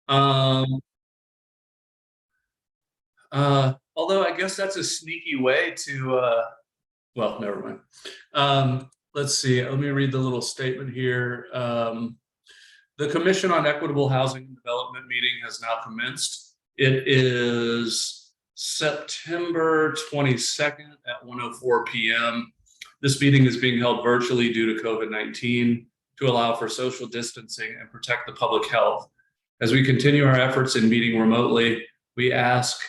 Um, Although I guess that's a sneaky way to, well, never mind. Let's see, let me read the little statement here. The Commission on Equitable Housing and Development meeting has now commenced. It is September 22nd at 1:04 p.m. This meeting is being held virtually due to COVID-19 to allow for social distancing and protect the public health. As we continue our efforts in meeting remotely, we ask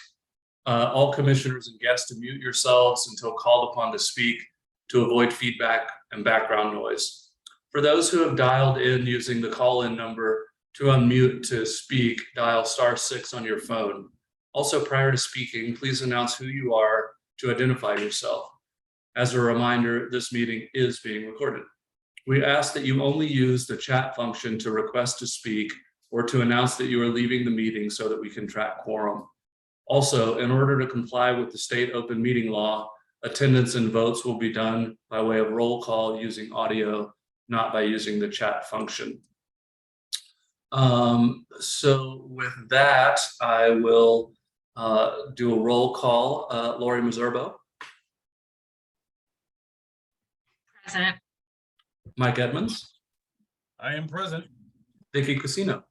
all commissioners and guests to mute yourselves until called upon to speak to avoid feedback and background noise. For those who have dialed in using the call-in number, to unmute to speak, dial *6 on your phone. Also, prior to speaking, please announce who you are to identify yourself. As a reminder, this meeting is being recorded. We ask that you only use the chat function to request to speak or to announce that you are leaving the meeting so that we can track quorum. Also, in order to comply with the state open meeting law, attendance and votes will be done by way of roll call using audio, not by using the chat function. So with that, I will do a roll call. Lori Mazzurbo. Present. Mike Edmonds. I am present. Vicky Casino.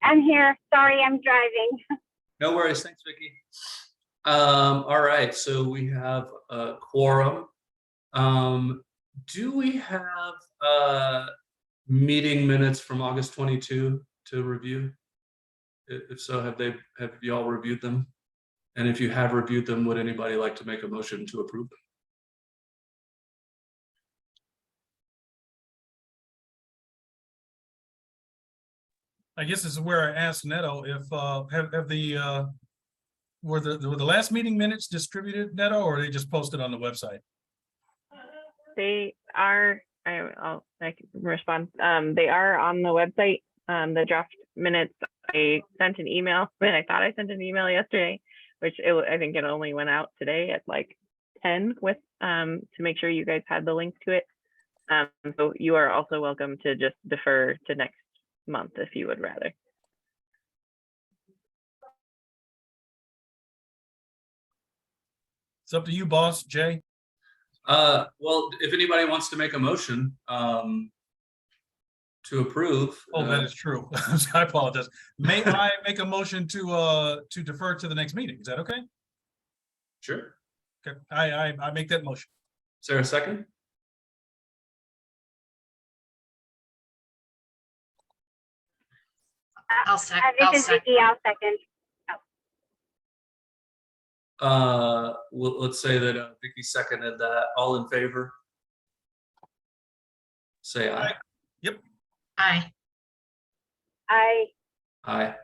I'm here. Sorry, I'm driving. No worries. Thanks, Vicky. All right. So we have a quorum. Do we have meeting minutes from August 22 to review? If so, have you all reviewed them? And if you have reviewed them, would anybody like to make a motion to approve them? I guess this is where I asked Neto if were the last meeting minutes distributed, Neto, or are they just posted on the website? They are. I can respond. They are on the website. The draft minutes. I sent an email, and I thought I sent an email yesterday, which I think it only went out today at like 10 with to make sure you guys had the link to it. So you are also welcome to just defer to next month if you would rather. It's up to you, boss. Jay. Well, if anybody wants to make a motion to approve. Oh, that is true. I apologize. May I make a motion to defer to the next meeting? Is that okay? Sure. Okay. I make that motion. Is there a second? I'll second. This is Vicky. I'll second. Well, let's say that Vicky seconded that. All in favor? Say aye. Yep. Aye. Aye.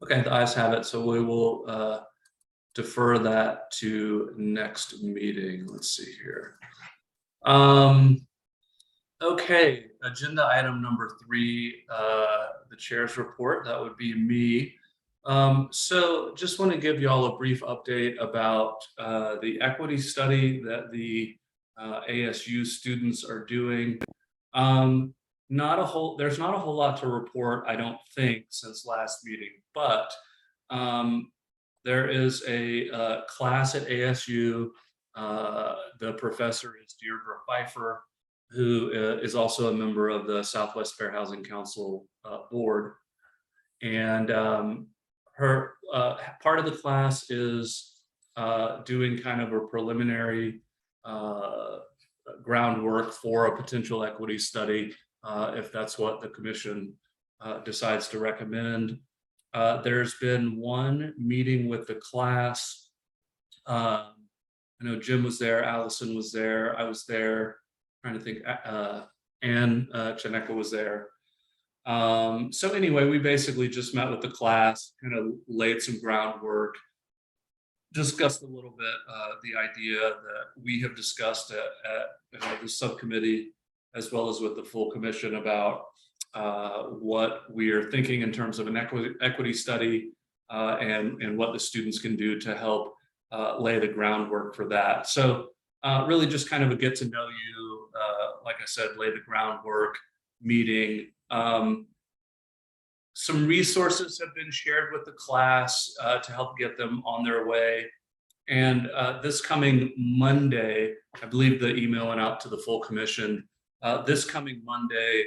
Okay, the ayes have it. So we will defer that to next meeting. Let's see here. Okay, agenda item number 3, the chair's report. That would be me. So just want to give you all a brief update about the equity study that the ASU students are doing. There's not a whole lot to report, I don't think, since last meeting, but there is a class at ASU. The professor is Deirdre Pfeiffer, who is also a member of the Southwest Fair Housing Council board. And her part of the class is doing kind of a preliminary groundwork for a potential equity study, if that's what the commission decides to recommend. There's been one meeting with the class. I know Jim was there, Allison was there, I was there, trying to think, Anne Chaneka was there. So anyway, we basically just met with the class, kind of laid some groundwork, discussed a little bit the idea that we have discussed at the subcommittee, as well as with the full commission, about what we are thinking in terms of an equity study and what the students can do to help lay the groundwork for that. So really just kind of a get to know you, like I said, lay the groundwork, meeting. Some resources have been shared with the class to help get them on their way. And this coming Monday, I believe the email went out to the full commission. This coming Monday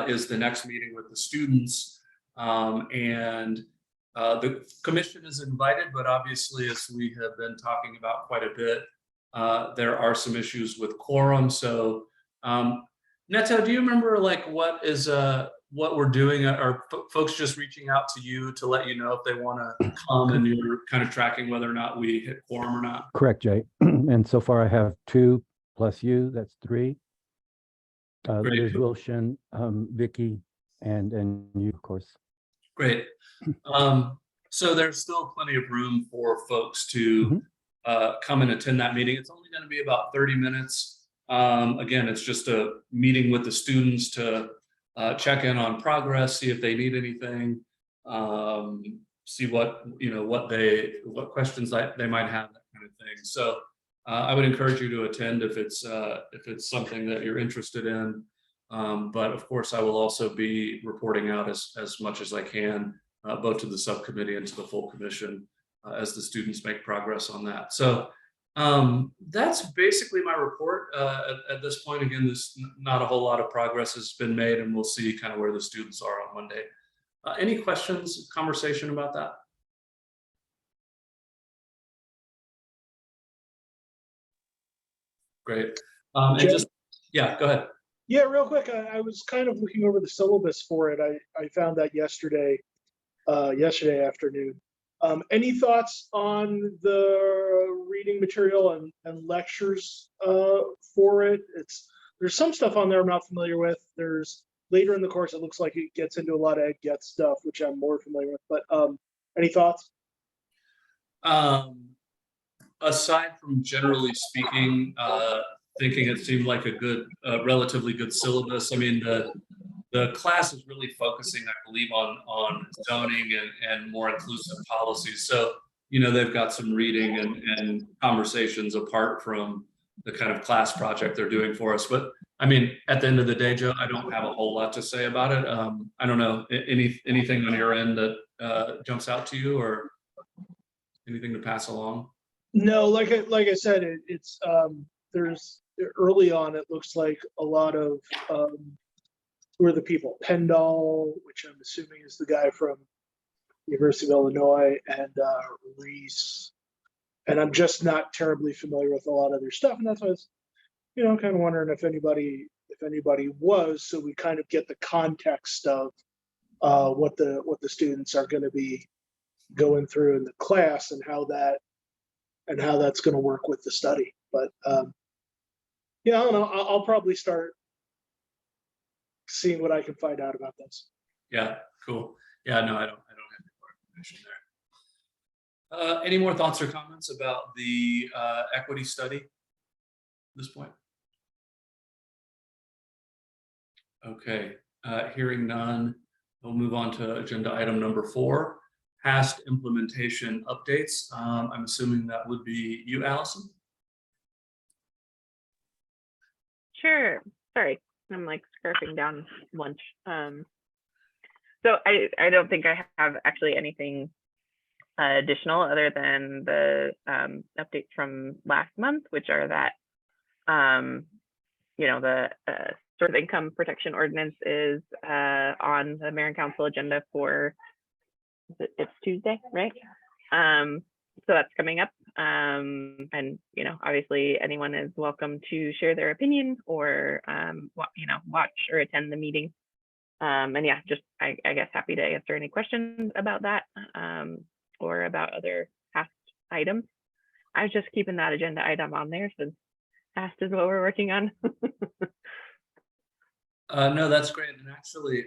is the next meeting with the students. And the commission is invited, but obviously, as we have been talking about quite a bit, there are some issues with quorum. So Neto, do you remember like what we're doing? Are folks just reaching out to you to let you know if they want to come, and you're kind of tracking whether or not we hit quorum or not? Correct, Jay. And so far I have 2 plus you, that's 3. Great. Liz Wilson, Vicky, and you, of course. Great. So there's still plenty of room for folks to come and attend that meeting. It's only going to be about 30 minutes. Again, it's just a meeting with the students to check in on progress, see if they need anything, see what questions they might have, that kind of thing. So I would encourage you to attend if it's something that you're interested in. But of course, I will also be reporting out as much as I can, both to the subcommittee and to the full commission as the students make progress on that. So that's basically my report at this point. Again, there's not a whole lot of progress has been made, and we'll see kind of where the students are on Monday. Any questions, conversation about that? Great. And Jim? yeah, go ahead. Yeah, real quick, I was kind of looking over the syllabus for it. I found that yesterday afternoon. Any thoughts on the reading material and lectures for it? There's some stuff on there I'm not familiar with. There's later in the course, it looks like it gets into a lot of Ed Get stuff, which I'm more familiar with. But any thoughts? Aside from generally speaking, thinking it seemed like a good, relatively good syllabus. I mean, the class is really focusing, I believe, on zoning and more inclusive policies. So, they've got some reading and conversations apart from the kind of class project they're doing for us. But I mean, at the end of the day, Joe, I don't have a whole lot to say about it. I don't know, anything on your end that jumps out to you, or anything to pass along? No, like I said, it's there's early on. It looks like a lot of who are the people? Pendall, which I'm assuming is the guy from University of Illinois, and Reese. And I'm just not terribly familiar with a lot of their stuff, and that's why I was, kind of wondering if anybody was, so we kind of get the context of what the students are going to be going through in the class, and how that's going to work with the study. But yeah, I don't know. I'll probably start seeing what I can find out about this. Yeah, cool. Yeah, no, I don't have any more information there. Any more thoughts or comments about the equity study at this point? Okay, hearing none, we'll move on to agenda item number 4, past implementation updates. I'm assuming that would be you, Allison. Sure. Sorry, I'm like scarfing down lunch. So I don't think I have actually anything additional other than the updates from last month, which are that the sort of income protection ordinance is on the Mayor and Council agenda for it's Tuesday, right? So that's coming up. And obviously anyone is welcome to share their opinion or watch or attend the meeting. And yeah, just I guess happy to answer any questions about that or about other past items. I was just keeping that agenda item on there since past is what we're working on. No, that's great. And actually,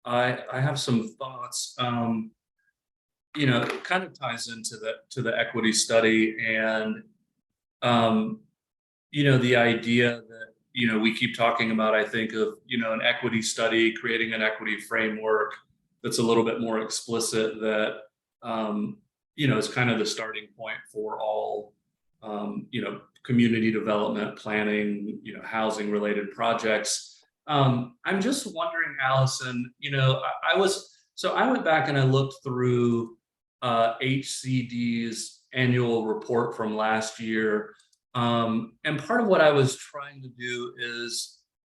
I have some thoughts. It kind of ties into the equity study, and the idea that we keep talking about. I think of an equity study, creating an equity framework that's a little bit more explicit. That is kind of the starting point for all community development planning, housing related projects. I'm just wondering, Allison, I went back and I looked through HCD's annual report from last year. And part of what I was trying to do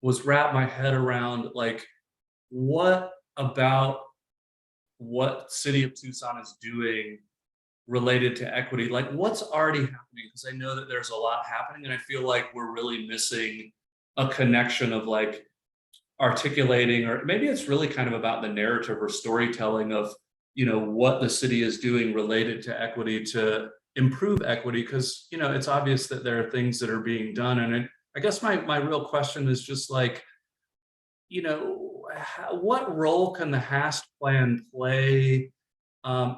was wrap my head around like, what about what City of Tucson is doing related to equity, like what's already happening? Because I know that there's a lot happening and I feel like we're really missing a connection of like articulating, or maybe it's really kind of about the narrative or storytelling of, what the city is doing related to equity to improve equity. Because, it's obvious that there are things that are being done. And I guess my real question is just like, what role can the HAST plan play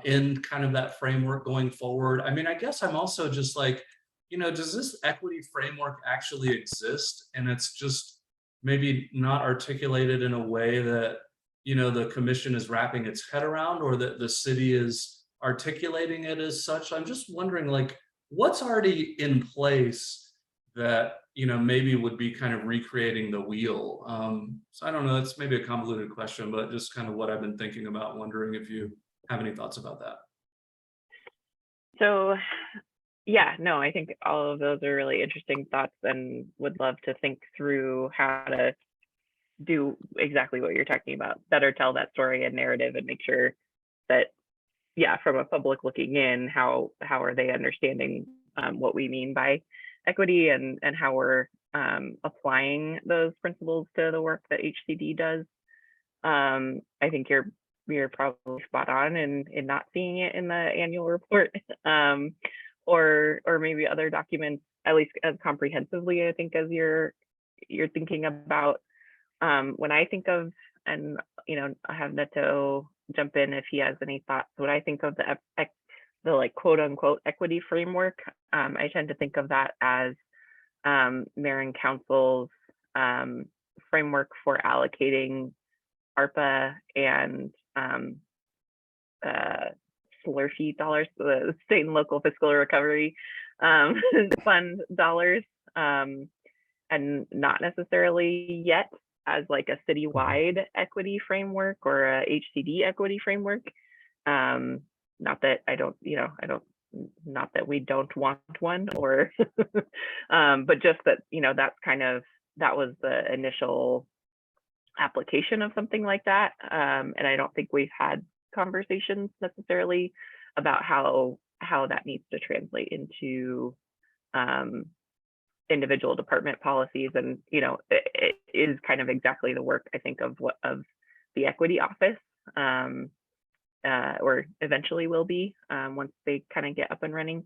in kind of that framework going forward? I mean, I guess I'm also just like, does this equity framework actually exist? And it's just maybe not articulated in a way that, the commission is wrapping its head around, or that the city is articulating it as such. I'm just wondering, like, what's already in place that, maybe would be kind of recreating the wheel. So I don't know, it's maybe a convoluted question, but just kind of what I've been thinking about, wondering if you have any thoughts about that. So, yeah, no, I think all of those are really interesting thoughts, and would love to think through how to do exactly what you're talking about, better tell that story and narrative, and make sure that, yeah, from a public looking in, how are they understanding what we mean by equity, and how we're applying those principles to the work that HCD does. I think you're probably spot on in not seeing it in the annual report, or maybe other documents, at least as comprehensively, I think, as you're thinking about. When I think of, and I have Neto jump in if he has any thoughts. When I think of the like quote unquote equity framework, I tend to think of that as mayor and council's framework for allocating ARPA and SLRFE dollars, the state and local fiscal recovery fund dollars, and not necessarily yet as like a citywide equity framework or a HCD equity framework. Not that not that we don't want one, or but just that, that was the initial application of something like that. And I don't think we've had conversations necessarily about how that needs to translate into individual department policies. And it is kind of exactly the work, I think, of the equity office, or eventually will be, once they kind of get up and running.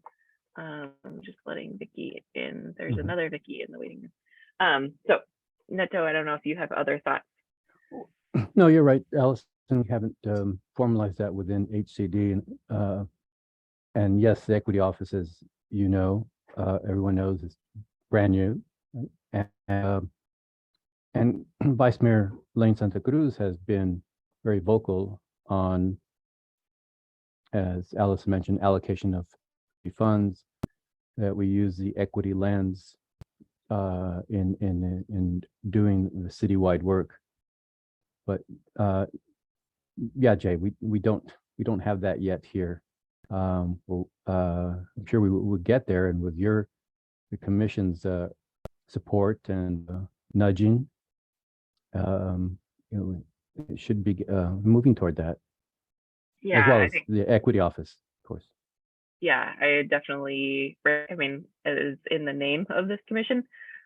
I'm just letting Vicky in. There's another Vicky in the waiting room. So Neto, I don't know if you have other thoughts. No, you're right, Allison. We haven't formalized that within HCD. And yes, the equity office, as everyone knows, is brand new. And Vice Mayor Lane Santa Cruz has been very vocal on, as Alice mentioned, allocation of funds, that we use the equity lens in doing the citywide work. But yeah, Jay, we don't have that yet here. I'm sure we will get there, and with the commission's support and nudging, it should be moving toward that. Yeah, as well I as think the equity office, of course. Yeah, I definitely, it is in the name of this commission.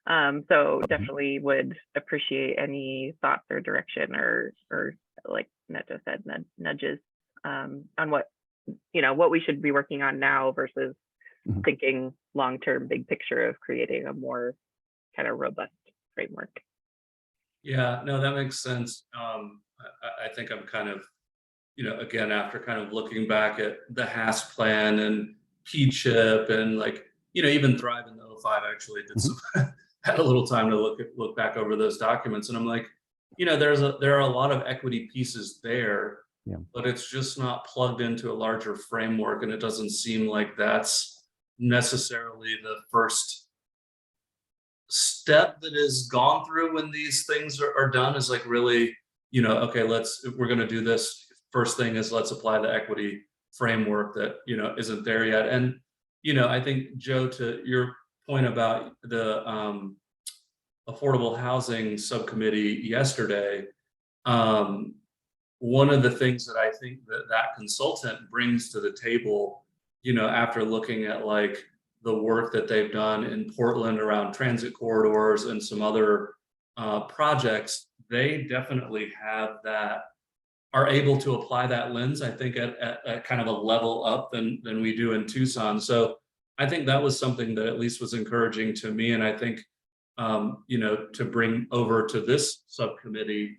So definitely would appreciate any thoughts or direction, or like Neto said, nudges on what we should be working on now versus thinking long-term, big picture of creating a more kind of robust framework. Yeah, no, that makes sense. I think I'm kind of, again, after kind of looking back at the HAST plan and P-CHIP and like, even Thrive in the 05, I actually did some, had a little time to look back over those documents. And I'm like, there are a lot of equity pieces there, but it's just not plugged into a larger framework. And it doesn't seem like that's necessarily the first step that is gone through when these things are done is like really, you know, okay, we're going to do this. First thing is let's apply the equity framework that, you know, isn't there yet. And, you know, I think, Joe, to your point about the Affordable Housing Subcommittee yesterday, one of the things that I think that consultant brings to the table, you know, after looking at like the work that they've done in Portland around transit corridors and some other projects, they definitely have that, are able to apply that lens, I think, at kind of a level up than we do in Tucson. So I think that was something that at least was encouraging to me. And I think, you know, to bring over to this subcommittee,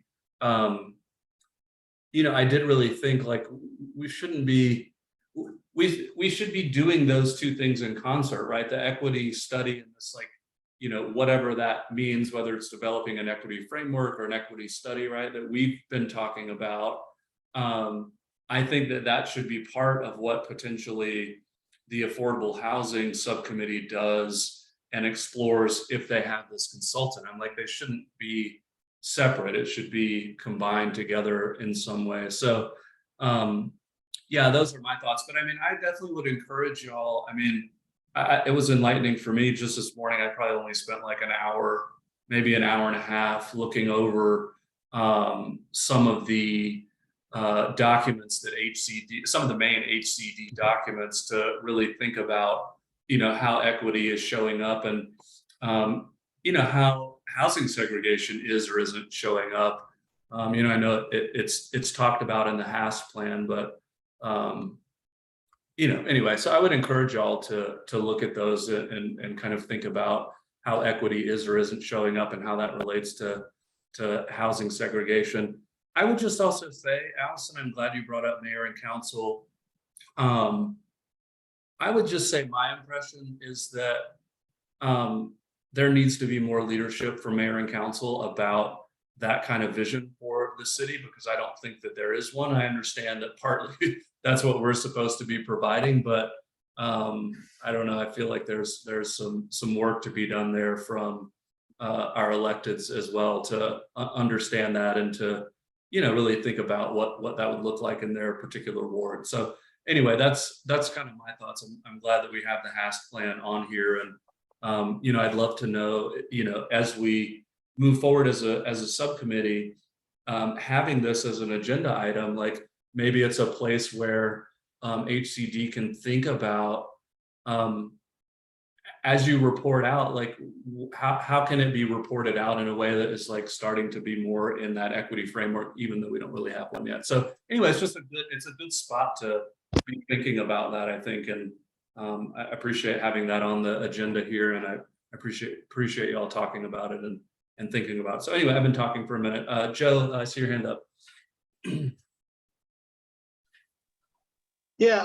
you know, I did really think like we shouldn't be, we should be doing those two things in concert, right? The equity study and this, like, you know, whatever that means, whether it's developing an equity framework or an equity study, right, that we've been talking about. I think that should be part of what potentially the Affordable Housing Subcommittee does and explores if they have this consultant. I'm like, they shouldn't be separate. It should be combined together in some way. So, yeah, those are my thoughts. But I mean, I definitely would encourage y'all. I mean, it was enlightening for me just this morning. I probably only spent like an hour, maybe an hour and a half looking over some of the documents that HCD, some of the main HCD documents, to really think about, you know, how equity is showing up and, you know, how housing segregation is or isn't showing up. You know, I know it's talked about in the HASS plan, but you know, anyway, so I would encourage y'all to look at those and kind of think about how equity is or isn't showing up and how that relates to housing segregation. I would just also say, Allison, I'm glad you brought up mayor and council. I would just say my impression is that there needs to be more leadership from mayor and council about that kind of vision for the city, because I don't think that there is one. I understand that partly that's what we're supposed to be providing, but I don't know. I feel like there's some work to be done there from our electeds as well to understand that and to, you know, really think about what that would look like in their particular ward. So anyway, that's kind of my thoughts. I'm glad that we have the HAST plan on here, and you know, I'd love to know, you know, as we move forward as a subcommittee, having this as an agenda item, like maybe it's a place where HCD can think about, as you report out, like how can it be reported out in a way that is like starting to be more in that equity framework, even though we don't really have one yet. So anyway, it's a good spot to be thinking about that, I think. And I appreciate having that on the agenda here, and I appreciate y'all talking about it and thinking about it. So anyway, I've been talking for a minute. Joe, I see your hand up. Yeah,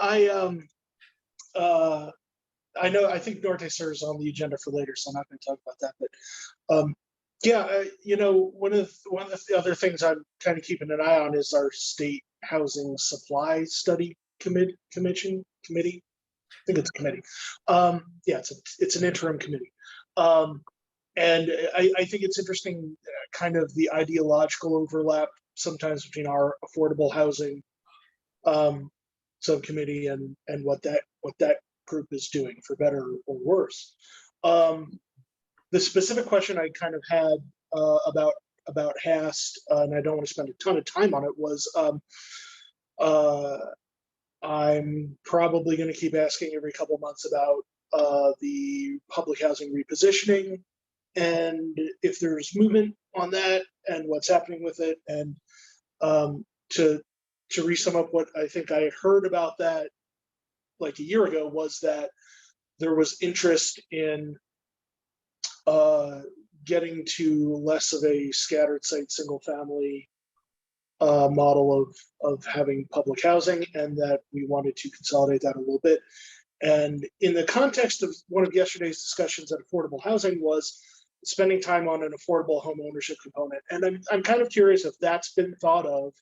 I know, I think Norte Sur is on the agenda for later, so I'm not going to talk about that. But yeah, you know, one of the other things I'm kind of keeping an eye on is our state housing supply study committee. I think it's a committee. Yeah, it's an interim committee. And I think it's interesting, kind of the ideological overlap sometimes between our affordable housing subcommittee and what that group is doing, for better or worse. The specific question I kind of had about HAST, and I don't want to spend a ton of time on it, was I'm probably going to keep asking every couple months about the public housing repositioning, and if there's movement on that and what's happening with it. And to re-sum up what I think I had heard about that like a year ago, was that there was interest in getting to less of a scattered site single family model of having public housing, and that we wanted to consolidate that a little bit. And in the context of one of yesterday's discussions at affordable housing was spending time on an affordable home ownership component. And I'm kind of curious if that's been thought of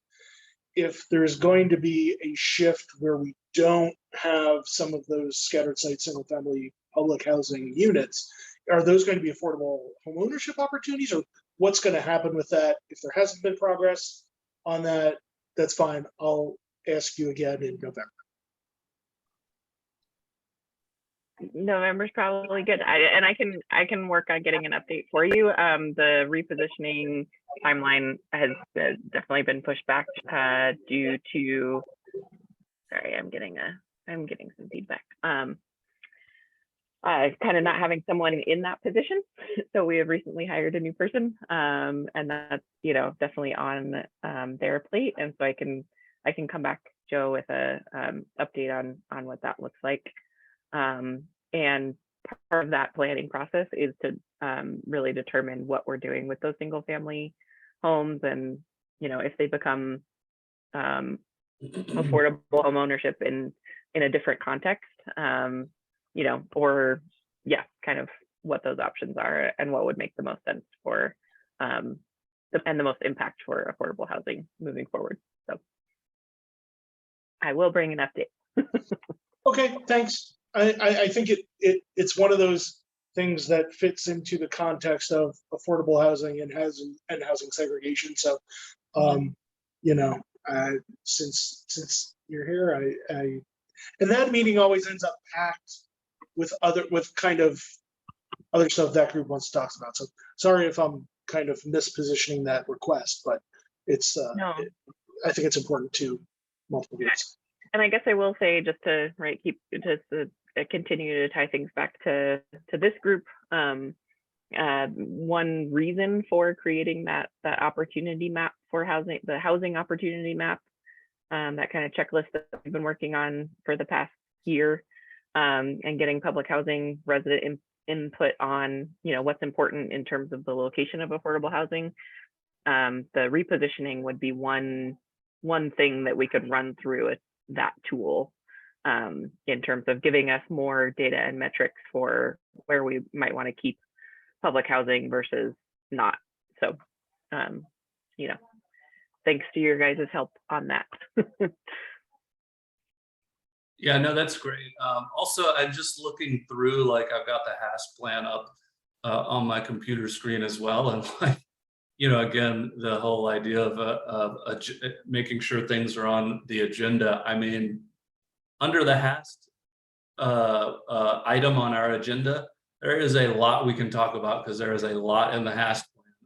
if there's going to be a shift where we don't have some of those scattered site single family public housing units, are those going to be affordable home ownership opportunities, or what's going to happen with that? If there hasn't been progress on that, that's fine. I'll ask you again in November. November's probably good. I can work on getting an update for you. The repositioning timeline has definitely been pushed back due to, sorry, I'm getting some feedback. Kind of not having someone in that position. So we have recently hired a new person, and that's, you know, definitely on their plate. And so I can come back, Joe, with a update on what that looks like. And part of that planning process is to really determine what we're doing with those single family homes, and, you know, if they become affordable home ownership in a different context, you know, or yeah, kind of what those options are and what would make the most sense for and the most impact for affordable housing moving forward. So I will bring an update. Okay, thanks. I think it's one of those things that fits into the context of affordable housing and housing segregation. So, you know, since you're here, and that meeting always ends up packed with kind of other stuff that group wants to talk about. So sorry if I'm kind of mispositioning that request, but it's No. I think it's important to multiple groups. And I guess I will say, just to continue to tie things back to this group, one reason for creating that opportunity map for housing, the housing opportunity map, that kind of checklist that we've been working on for the past year, and getting public housing resident input on, you know, what's important in terms of the location of affordable housing. The repositioning would be one thing that we could run through that tool, in terms of giving us more data and metrics for where we might want to keep public housing versus not. So, you know, thanks to your guys' help on that. Yeah, no, that's great. Also, I'm just looking through, like, I've got the HAS plan up on my computer screen as well. And like, you know, again, the whole idea of making sure things are on the agenda. I mean, under the HAS item on our agenda, there is a lot we can talk about, because there is a lot in the HAS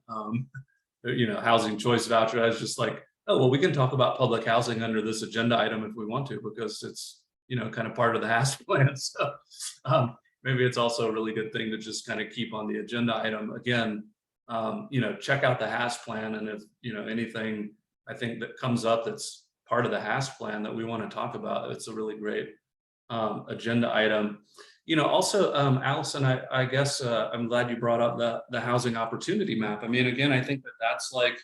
plan. You know, housing choice voucher. I was just like, oh, well, we can talk about public housing under this agenda item if we want to, because it's, you know, kind of part of the HAS plan. So maybe it's also a really good thing to just kind of keep on the agenda item. Again, you know, check out the HAS plan, and if, you know, anything I think that comes up that's part of the HAS plan that we want to talk about, it's a really great agenda item. You know, also, Allison, I guess I'm glad you brought up the housing opportunity map. I mean, again, I think that's like,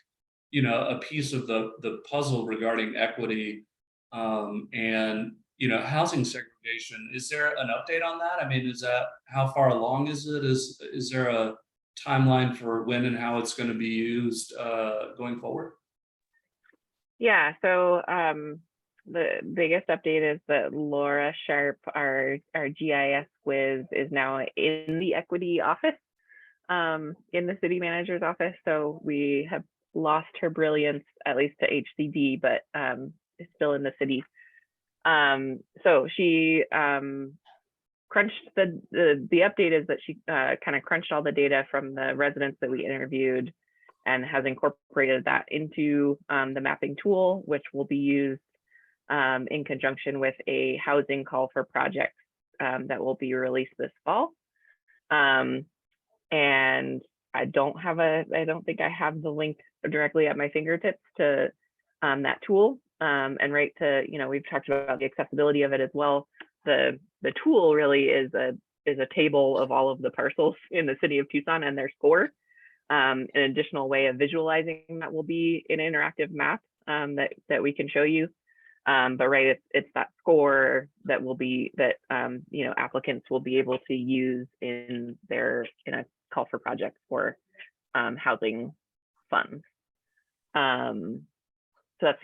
you know, a piece of the puzzle regarding equity, and, you know, housing segregation. Is there an update on that? I mean, how far along is it? Is there a timeline for when and how it's going to be used going forward? Yeah, so the biggest update is that Laura Sharp, our GIS whiz, is now in the equity office, in the city manager's office. So we have lost her brilliance, at least to HCD, but is still in the city. So she crunched the update is that she kind of crunched all the data from the residents that we interviewed, and has incorporated that into the mapping tool, which will be used in conjunction with a housing call for projects that will be released this fall. And I don't think I have the link directly at my fingertips to that tool. And right to, you know, we've talked about the accessibility of it as well. The tool really is a table of all of the parcels in the city of Tucson and their score. An additional way of visualizing that will be an interactive map that we can show you. But right, it's that score that will be you know, applicants will be able to use in a call for projects for housing funds. so that's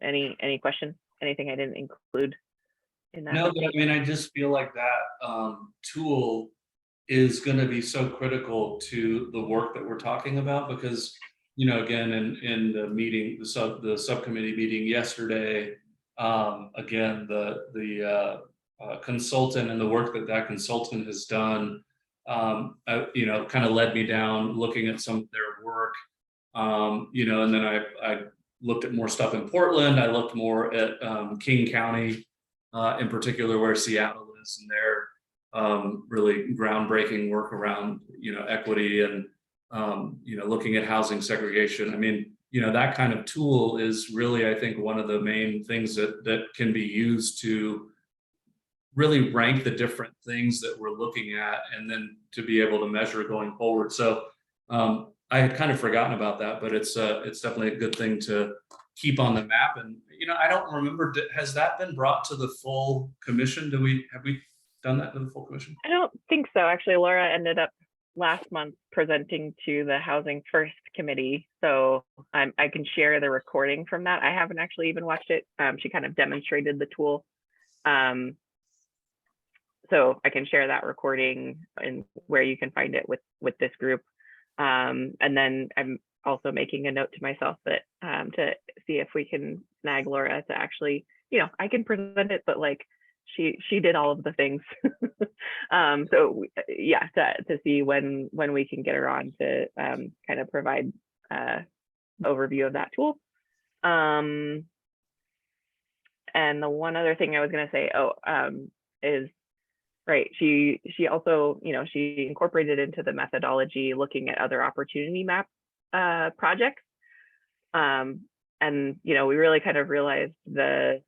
any questions? Anything I didn't include in that? No, but I mean, I just feel like that tool is going to be so critical to the work that we're talking about, because, you know, again, in the meeting, the subcommittee meeting yesterday, again, the consultant and the work that consultant has done, you know, kind of led me down looking at some of their work, you know, and then I looked at more stuff in Portland. I looked more at King County, in particular, where Seattle is, and their really groundbreaking work around, you know, equity and, you know, looking at housing segregation. I mean, you know, that kind of tool is really, I think, one of the main things that can be used to really rank the different things that we're looking at, and then to be able to measure going forward. So I had kind of forgotten about that, but it's definitely a good thing to keep on the map. And, you know, I don't remember, has that been brought to the full commission? Have we done that to the full commission? I don't think so. Actually, Laura ended up last month presenting to the Housing First Committee. So I can share the recording from that. I haven't actually even watched it. She kind of demonstrated the tool. So I can share that recording and where you can find it with this group. And then I'm also making a note to myself that to see if we can snag Laura to actually, you know, I can present it, but like she did all of the things. So yeah, to see when we can get her on to kind of provide overview of that tool. And the one other thing I was going to say, is right. She also, you know, she incorporated into the methodology looking at other opportunity map projects. And, you know, we really kind of realized the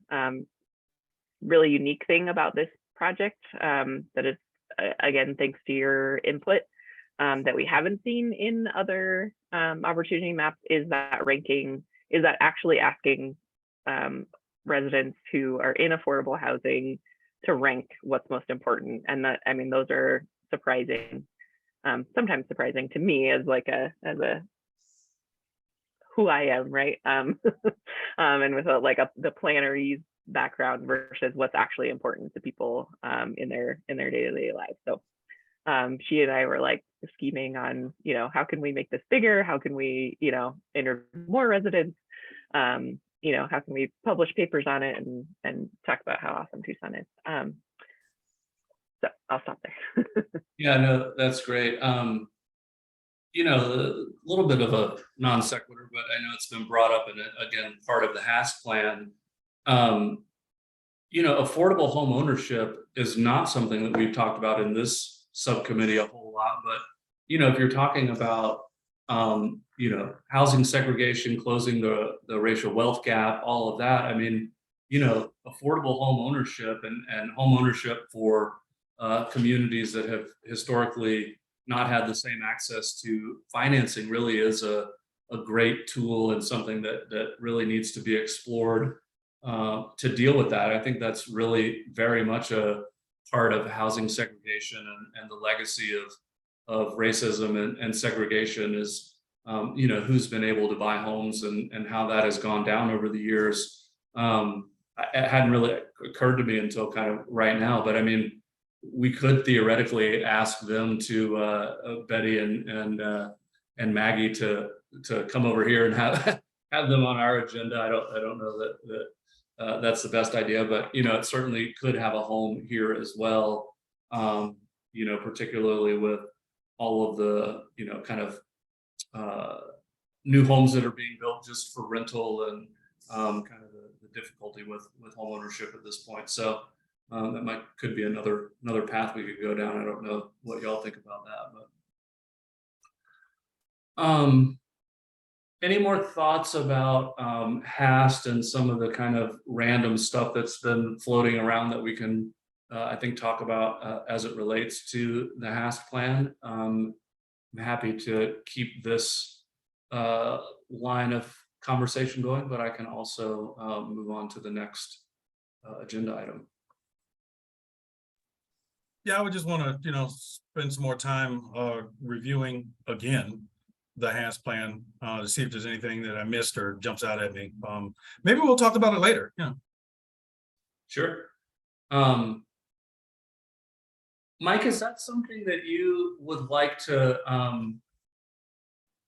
really unique thing about this project that is, again, thanks to your input, that we haven't seen in other opportunity maps, is that ranking, is that actually asking residents who are in affordable housing to rank what's most important. And that, I mean, those are surprising, sometimes surprising to me as like as a who I am, right? And with the plannerese background versus what's actually important to people in their day-to-day lives. So she and I were like scheming on, you know, how can we make this bigger? How can we, you know, interview more residents? You know, how can we publish papers on it and talk about how awesome Tucson is? So I'll stop there. Yeah, no, that's great. You know, a little bit of a non sequitur, but I know it's been brought up in, again, part of the HASC plan. You know, affordable home ownership is not something that we've talked about in this subcommittee a whole lot, but, you know, if you're talking about, you know, housing segregation, closing the racial wealth gap, all of that, I mean, you know, affordable home ownership and home ownership for communities that have historically not had the same access to financing really is a great tool, and something that really needs to be explored to deal with that. I think that's really very much a part of housing segregation and the legacy of racism and segregation is, you know, who's been able to buy homes and how that has gone down over the years. It hadn't really occurred to me until kind of right now, but I mean, we could theoretically ask them to Betty and Maggie to come over here and have them on our agenda. I don't know that that's the best idea, but, you know, it certainly could have a home here as well. You know, particularly with all of the, you know, kind of new homes that are being built just for rental, and kind of the difficulty with home ownership at this point. So that could be another path we could go down. I don't know what y'all think about that, but any more thoughts about HAST and some of the kind of random stuff that's been floating around that we can, I think, talk about as it relates to the HAST plan? I'm happy to keep this line of conversation going, but I can also move on to the next agenda item. Yeah, I would just want to, you know, spend some more time reviewing again the HAS plan, to see if there's anything that I missed or jumps out at me. Maybe we'll talk about it later. Yeah. Sure. Mike, is that something that you would like to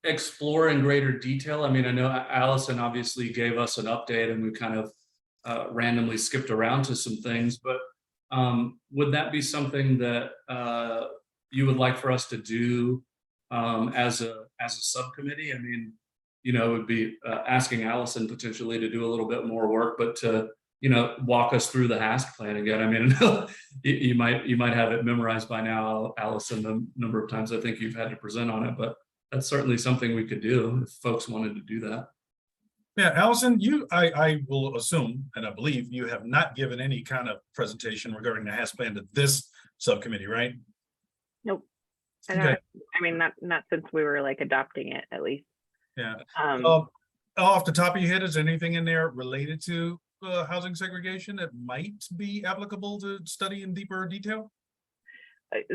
explore in greater detail? I mean, I know Allison obviously gave us an update and we kind of randomly skipped around to some things, but would that be something that you would like for us to do as a subcommittee? I mean, you know, it would be asking Allison potentially to do a little bit more work, but to, you know, walk us through the HASC plan again. I mean, you might have it memorized by now, Allison, the number of times I think you've had to present on it, but that's certainly something we could do if folks wanted to do that. Yeah, Allison, I will assume, and I believe you have not given any kind of presentation regarding the HAS plan to this subcommittee, right? Nope. Okay. I mean, not since we were like adopting it, at least. Yeah. Um, Off the top of your head, is there anything in there related to housing segregation that might be applicable to study in deeper detail?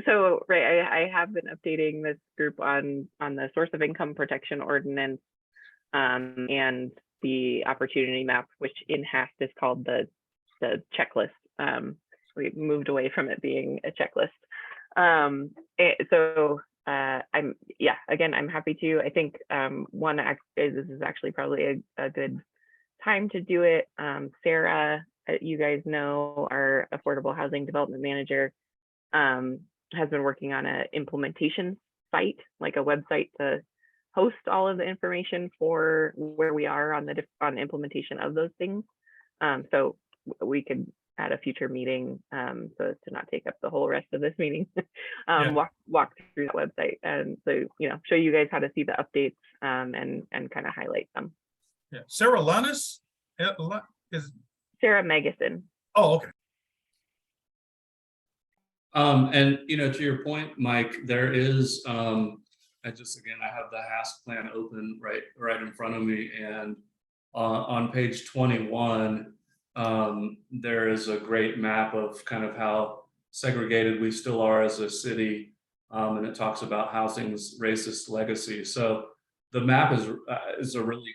So, right, I have been updating this group on the source of income protection ordinance and the opportunity map, which in HAST is called the checklist. We moved away from it being a checklist. I'm happy to. I think this is actually probably a good time to do it. Sarah, you guys know, our affordable housing development manager, has been working on an implementation site, like a website to host all of the information for where we are on the implementation of those things. So we could at a future meeting, so as to not take up the whole rest of this meeting, walk through that website, and so, you know, show you guys how to see the updates, and kind of highlight them. Yeah, Sarah Lannis is. Sarah Magason. Oh, okay. And you know, to your point, Mike, there is I have the HASC plan open right in front of me, and on page 21 there is a great map of kind of how segregated we still are as a city, and it talks about housing's racist legacy. So the map is a really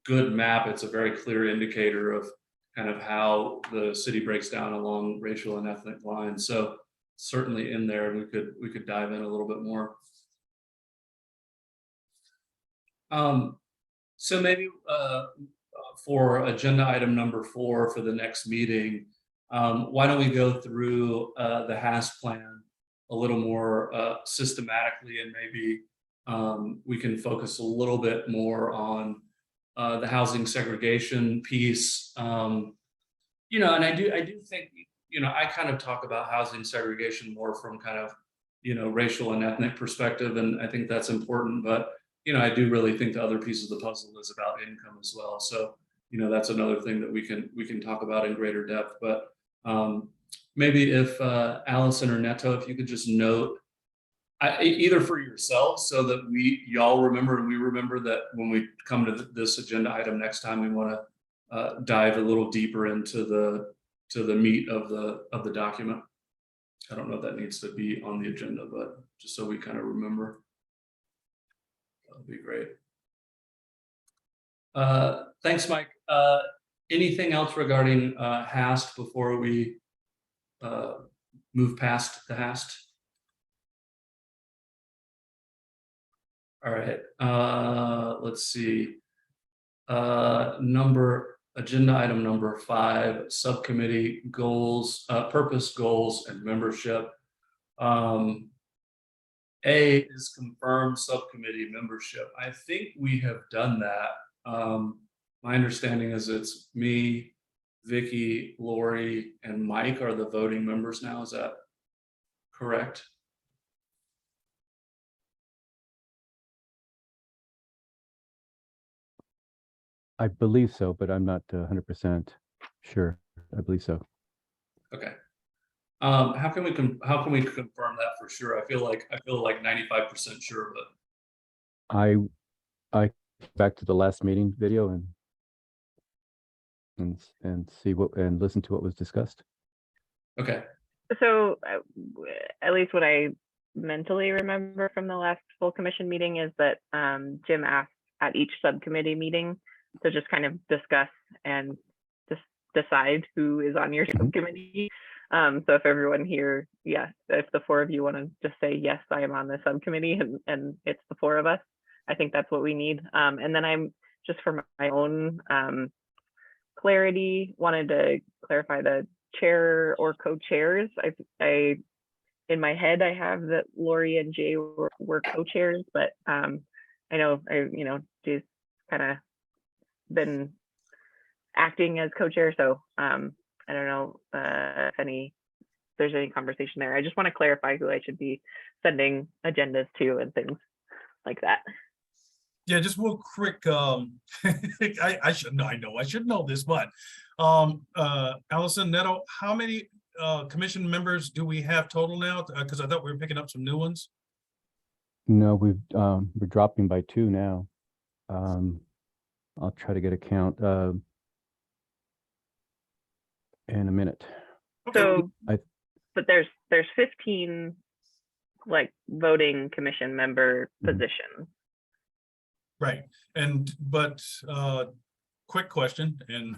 good map. It's a very clear indicator of kind of how the city breaks down along racial and ethnic lines. So certainly in there, we could dive in a little bit more. So maybe for agenda item number 4 for the next meeting, why don't we go through the HASC plan a little more systematically, and maybe we can focus a little bit more on the housing segregation piece. You know, and I do think, you know, I kind of talk about housing segregation more from kind of, you know, racial and ethnic perspective, and I think that's important. But, you know, I do really think the other piece of the puzzle is about income as well. So, you know, that's another thing that we can talk about in greater depth. But maybe if Allison or Neto, if you could just note, either for yourselves, so that y'all remember and we remember that when we come to this agenda item next time, we want to dive a little deeper into the meat of the document. I don't know if that needs to be on the agenda, but just so we kind of remember, that would be great. Thanks, Mike. Anything else regarding HAST before we move past the HAST? All right, let's see. Agenda item number 5, subcommittee goals, purpose, goals, and membership. A is confirmed subcommittee membership. I think we have done that. My understanding is it's me, Vicky, Lori, and Mike are the voting members now. Is that correct? I believe so, but I'm not 100% sure. I believe so. Okay. How can we confirm that for sure? I feel like 95% sure, but I back to the last meeting video and see and listen to what was discussed. okay. So at least what I mentally remember from the last full commission meeting is that Jim asked at each subcommittee meeting to just kind of discuss and just decide who is on your subcommittee. So if everyone here, yeah, if the four of you want to just say, yes, I am on the subcommittee and it's the four of us, I think that's what we need. And then I'm just for my own clarity, wanted to clarify the chair or co-chairs. I in my head, I have that Lori and Jay were co-chairs, but I know Jay's kind of been acting as co-chair, so I don't know if there's any conversation there. I just want to clarify who I should be sending agendas to and things like that. Yeah, just real quick, I should know this, but Allison, Neto, how many commission members do we have total now? Because I thought we were picking up some new ones. No, we're dropping by 2 now. I'll try to get a count in a minute. So, I- but there's 15 like voting commission member positions. Right, but quick question, and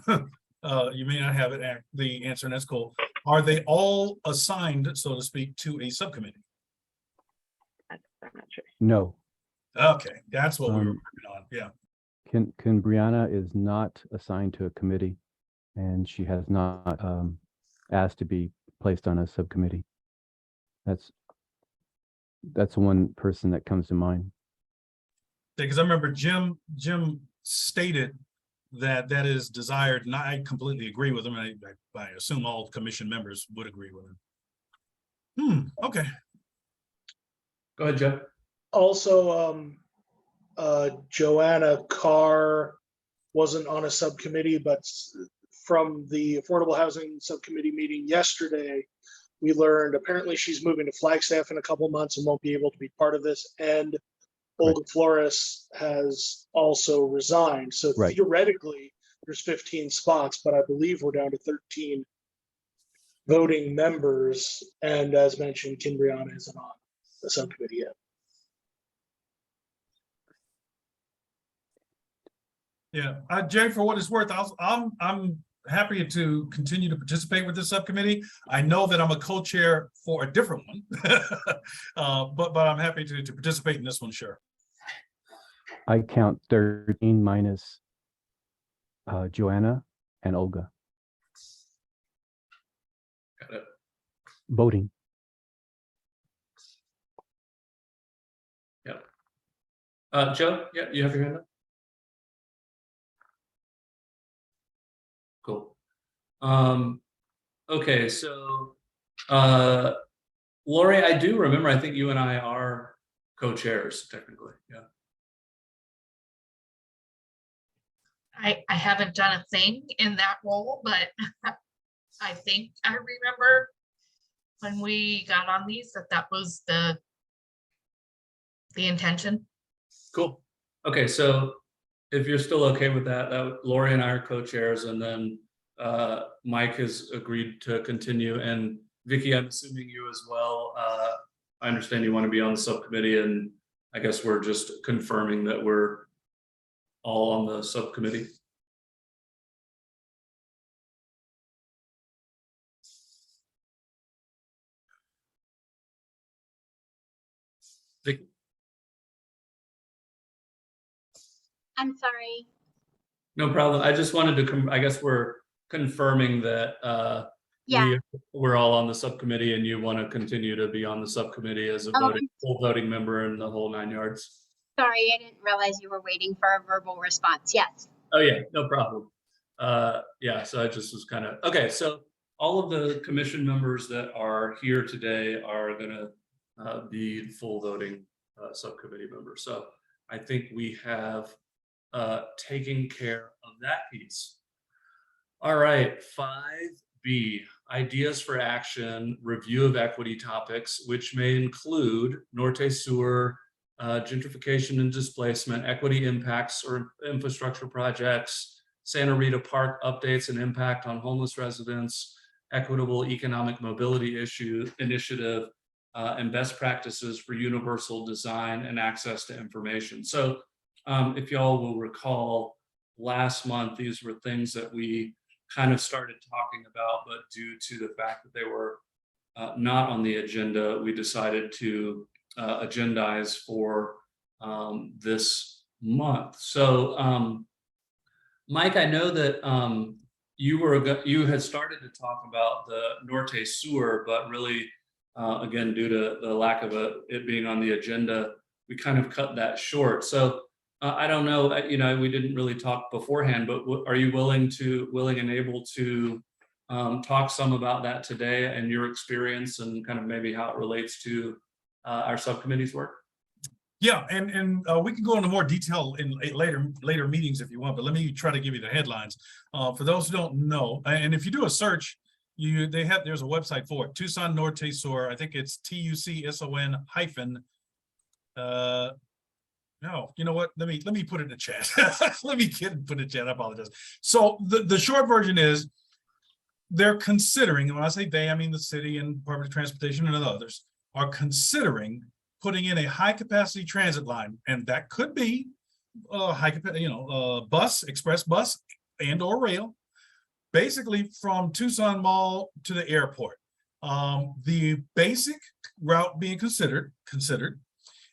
you may not have the answer, and that's cool. Are they all assigned, so to speak, to a subcommittee? I'm not sure. No, Okay, that's what we were Um, working on. Yeah. Can Brianna is not assigned to a committee, and she has not asked to be placed on a subcommittee. That's one person that comes to mind. Because I remember Jim stated that is desired, and I completely agree with him. And I assume all commission members would agree with him. Okay. Go ahead, Jeff. Also, Joanna Carr wasn't on a subcommittee, but from the Affordable Housing Subcommittee meeting yesterday, we learned apparently she's moving to Flagstaff in a couple months and won't be able to be part of this. And Olga Flores has also resigned. So theoretically, there's 15 spots, but I believe we're down to 13 voting members. And as mentioned, Kim Brianna isn't on the subcommittee yet. Yeah, Jay, for what it's worth, I'm happy to continue to participate with this subcommittee. I know that I'm a co-chair for a different one, but I'm happy to participate in this one, sure. I count 13 minus Joanna and Olga. Got it. Voting. Yeah. Joe, yeah, you have your hand up? Cool. Okay, so Lori, I do remember, I think you and I are co-chairs technically. Yeah. I haven't done a thing in that role, but I think I remember when we got on these that was the intention. Cool. Okay, so if you're still okay with that, Lori and I are co-chairs, and then Mike has agreed to continue, and Vicky, I'm assuming you as well. I understand you want to be on the subcommittee, and I guess we're just confirming that we're all on the subcommittee. Vicky? I'm sorry. No problem. I just wanted to, I guess we're confirming that Yeah. we're all on the subcommittee, and you want to continue to be on the subcommittee as a full voting member in the whole 9 yards. Sorry, I didn't realize you were waiting for a verbal response. Yes. Oh yeah, no problem. Yeah, so I just was kind of, okay, so all of the commission members that are here today are gonna be full voting subcommittee members. So I think we have taken care of that piece. All right, 5B, ideas for action, review of equity topics, which may include Norte Sewer, gentrification and displacement, equity impacts or infrastructure projects, Santa Rita Park updates and impact on homeless residents, equitable economic mobility initiative, and best practices for universal design and access to information. So if y'all will recall, last month, these were things that we kind of started talking about, but due to the fact that they were not on the agenda, we decided to agendize for this month. So Mike, I know that you had started to talk about the Norte Sewer, but really, again, due to the lack of it being on the agenda, we kind of cut that short. So I don't know, we didn't really talk beforehand, but are you willing and able to talk some about that today and your experience and kind of maybe how it relates to our subcommittee's work? Yeah, and we can go into more detail in later meetings if you want, but let me try to give you the headlines. For those who don't know, and if you do a search, there's a website for it, Tucson Norte Sewer. I think it's TUCSON hyphen. No, you know what? Let me put it in the chat. Let me put it in the chat. I apologize. So the short version is they're considering, and when I say they, I mean the city and Department of Transportation and others are considering putting in a high capacity transit line, and that could be bus, express bus, and or rail, basically from Tucson Mall to the airport. The basic route being considered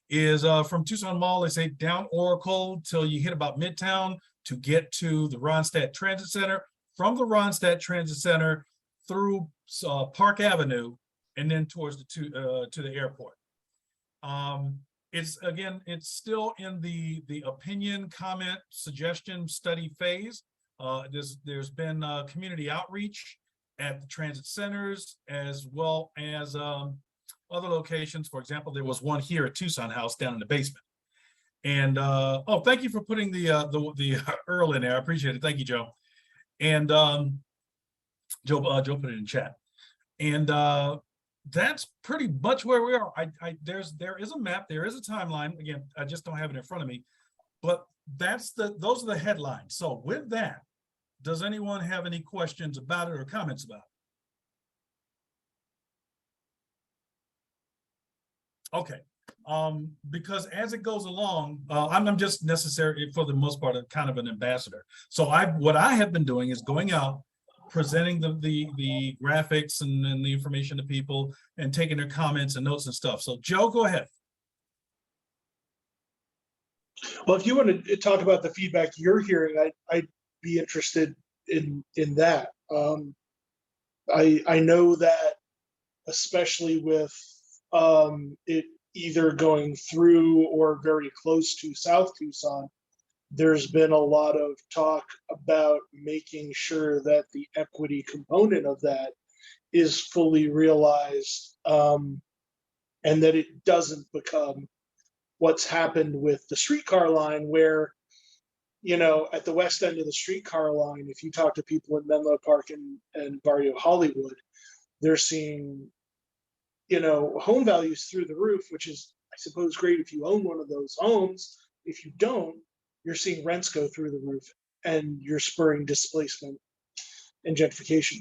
is from Tucson Mall, they say down Oracle till you hit about Midtown to get to the Ronstadt Transit Center. From the Ronstadt Transit Center through Park Avenue and then towards to the airport. It's still in the opinion, comment, suggestion, study phase. There's been community outreach at the transit centers as well as other locations. For example, there was one here at Tucson House down in the basement. And thank you for putting the Earl in there. I appreciate it. Thank you, Joe. And Joe put it in chat. And that's pretty much where we are. There is a map, there is a timeline. Again, I just don't have it in front of me, but those are the headlines. So with that, does anyone have any questions about it or comments about it? Okay, because as it goes along, I'm just necessary for the most part, kind of an ambassador. So what I have been doing is going out, presenting the graphics and the information to people and taking their comments and notes and stuff. So Joe, go ahead. Well, if you want to talk about the feedback you're hearing, I'd be interested in that. I know that, especially with it either going through or very close to South Tucson, there's been a lot of talk about making sure that the equity component of that is fully realized, and that it doesn't become what's happened with the streetcar line, where, at the west end of the streetcar line, if you talk to people in Menlo Park and Barrio Hollywood, they're seeing, home values through the roof, which is, I suppose, great if you own one of those homes. If you don't, you're seeing rents go through the roof and you're spurring displacement and gentrification.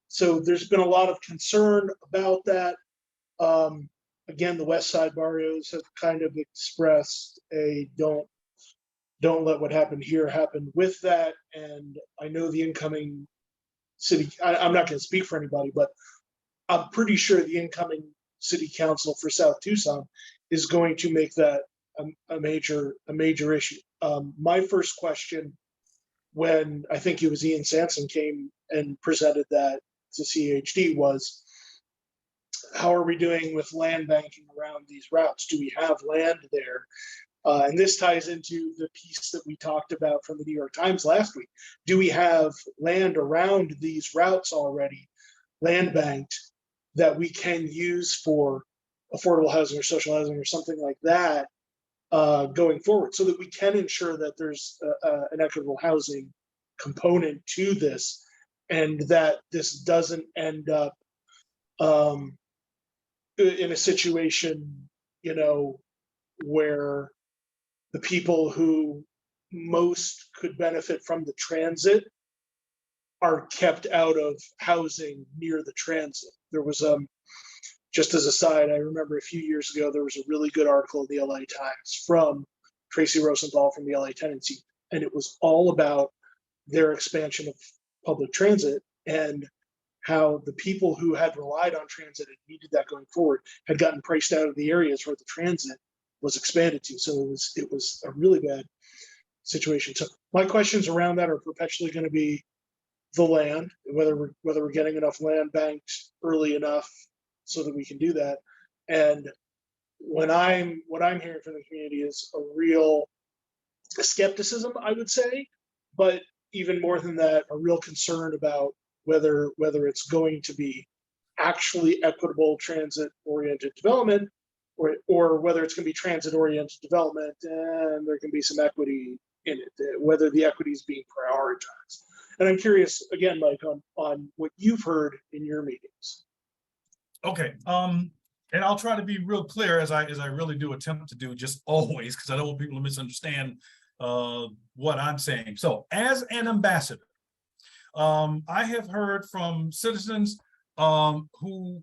So there's been a lot of concern about that. Again, the West Side barrios have kind of expressed a don't let what happened here happen with that. And I know the incoming city, I'm not going to speak for anybody, but I'm pretty sure the incoming city council for South Tucson is going to make that a major issue. My first question, when I think it was Ian Sanson came and presented that to CHD, was, how are we doing with land banking around these routes? Do we have land there? And this ties into the piece that we talked about from the New York Times last week. Do we have land around these routes already, land banked, that we can use for affordable housing or social housing or something like that going forward, so that we can ensure that there's an equitable housing component to this, and that this doesn't end up in a situation, where the people who most could benefit from the transit are kept out of housing near the transit. There was just as a side, I remember a few years ago, there was a really good article in the LA Times from Tracy Rosenthal from the LA Tenancy, and it was all about their expansion of public transit and how the people who had relied on transit and needed that going forward had gotten priced out of the areas where the transit was expanded to. So it was a really bad situation. So my questions around that are perpetually going to be the land, whether we're getting enough land banked early enough so that we can do that. And what I'm hearing from the community is a real skepticism, I would say, but even more than that, a real concern about whether it's going to be actually equitable transit-oriented development, or whether it's going to be transit-oriented development and there can be some equity in it, whether the equity is being prioritized. And I'm curious, again, Mike, on what you've heard in your meetings. Okay, and I'll try to be real clear as I really do attempt to do, just always, because I don't want people to misunderstand what I'm saying. So as an ambassador, I have heard from citizens who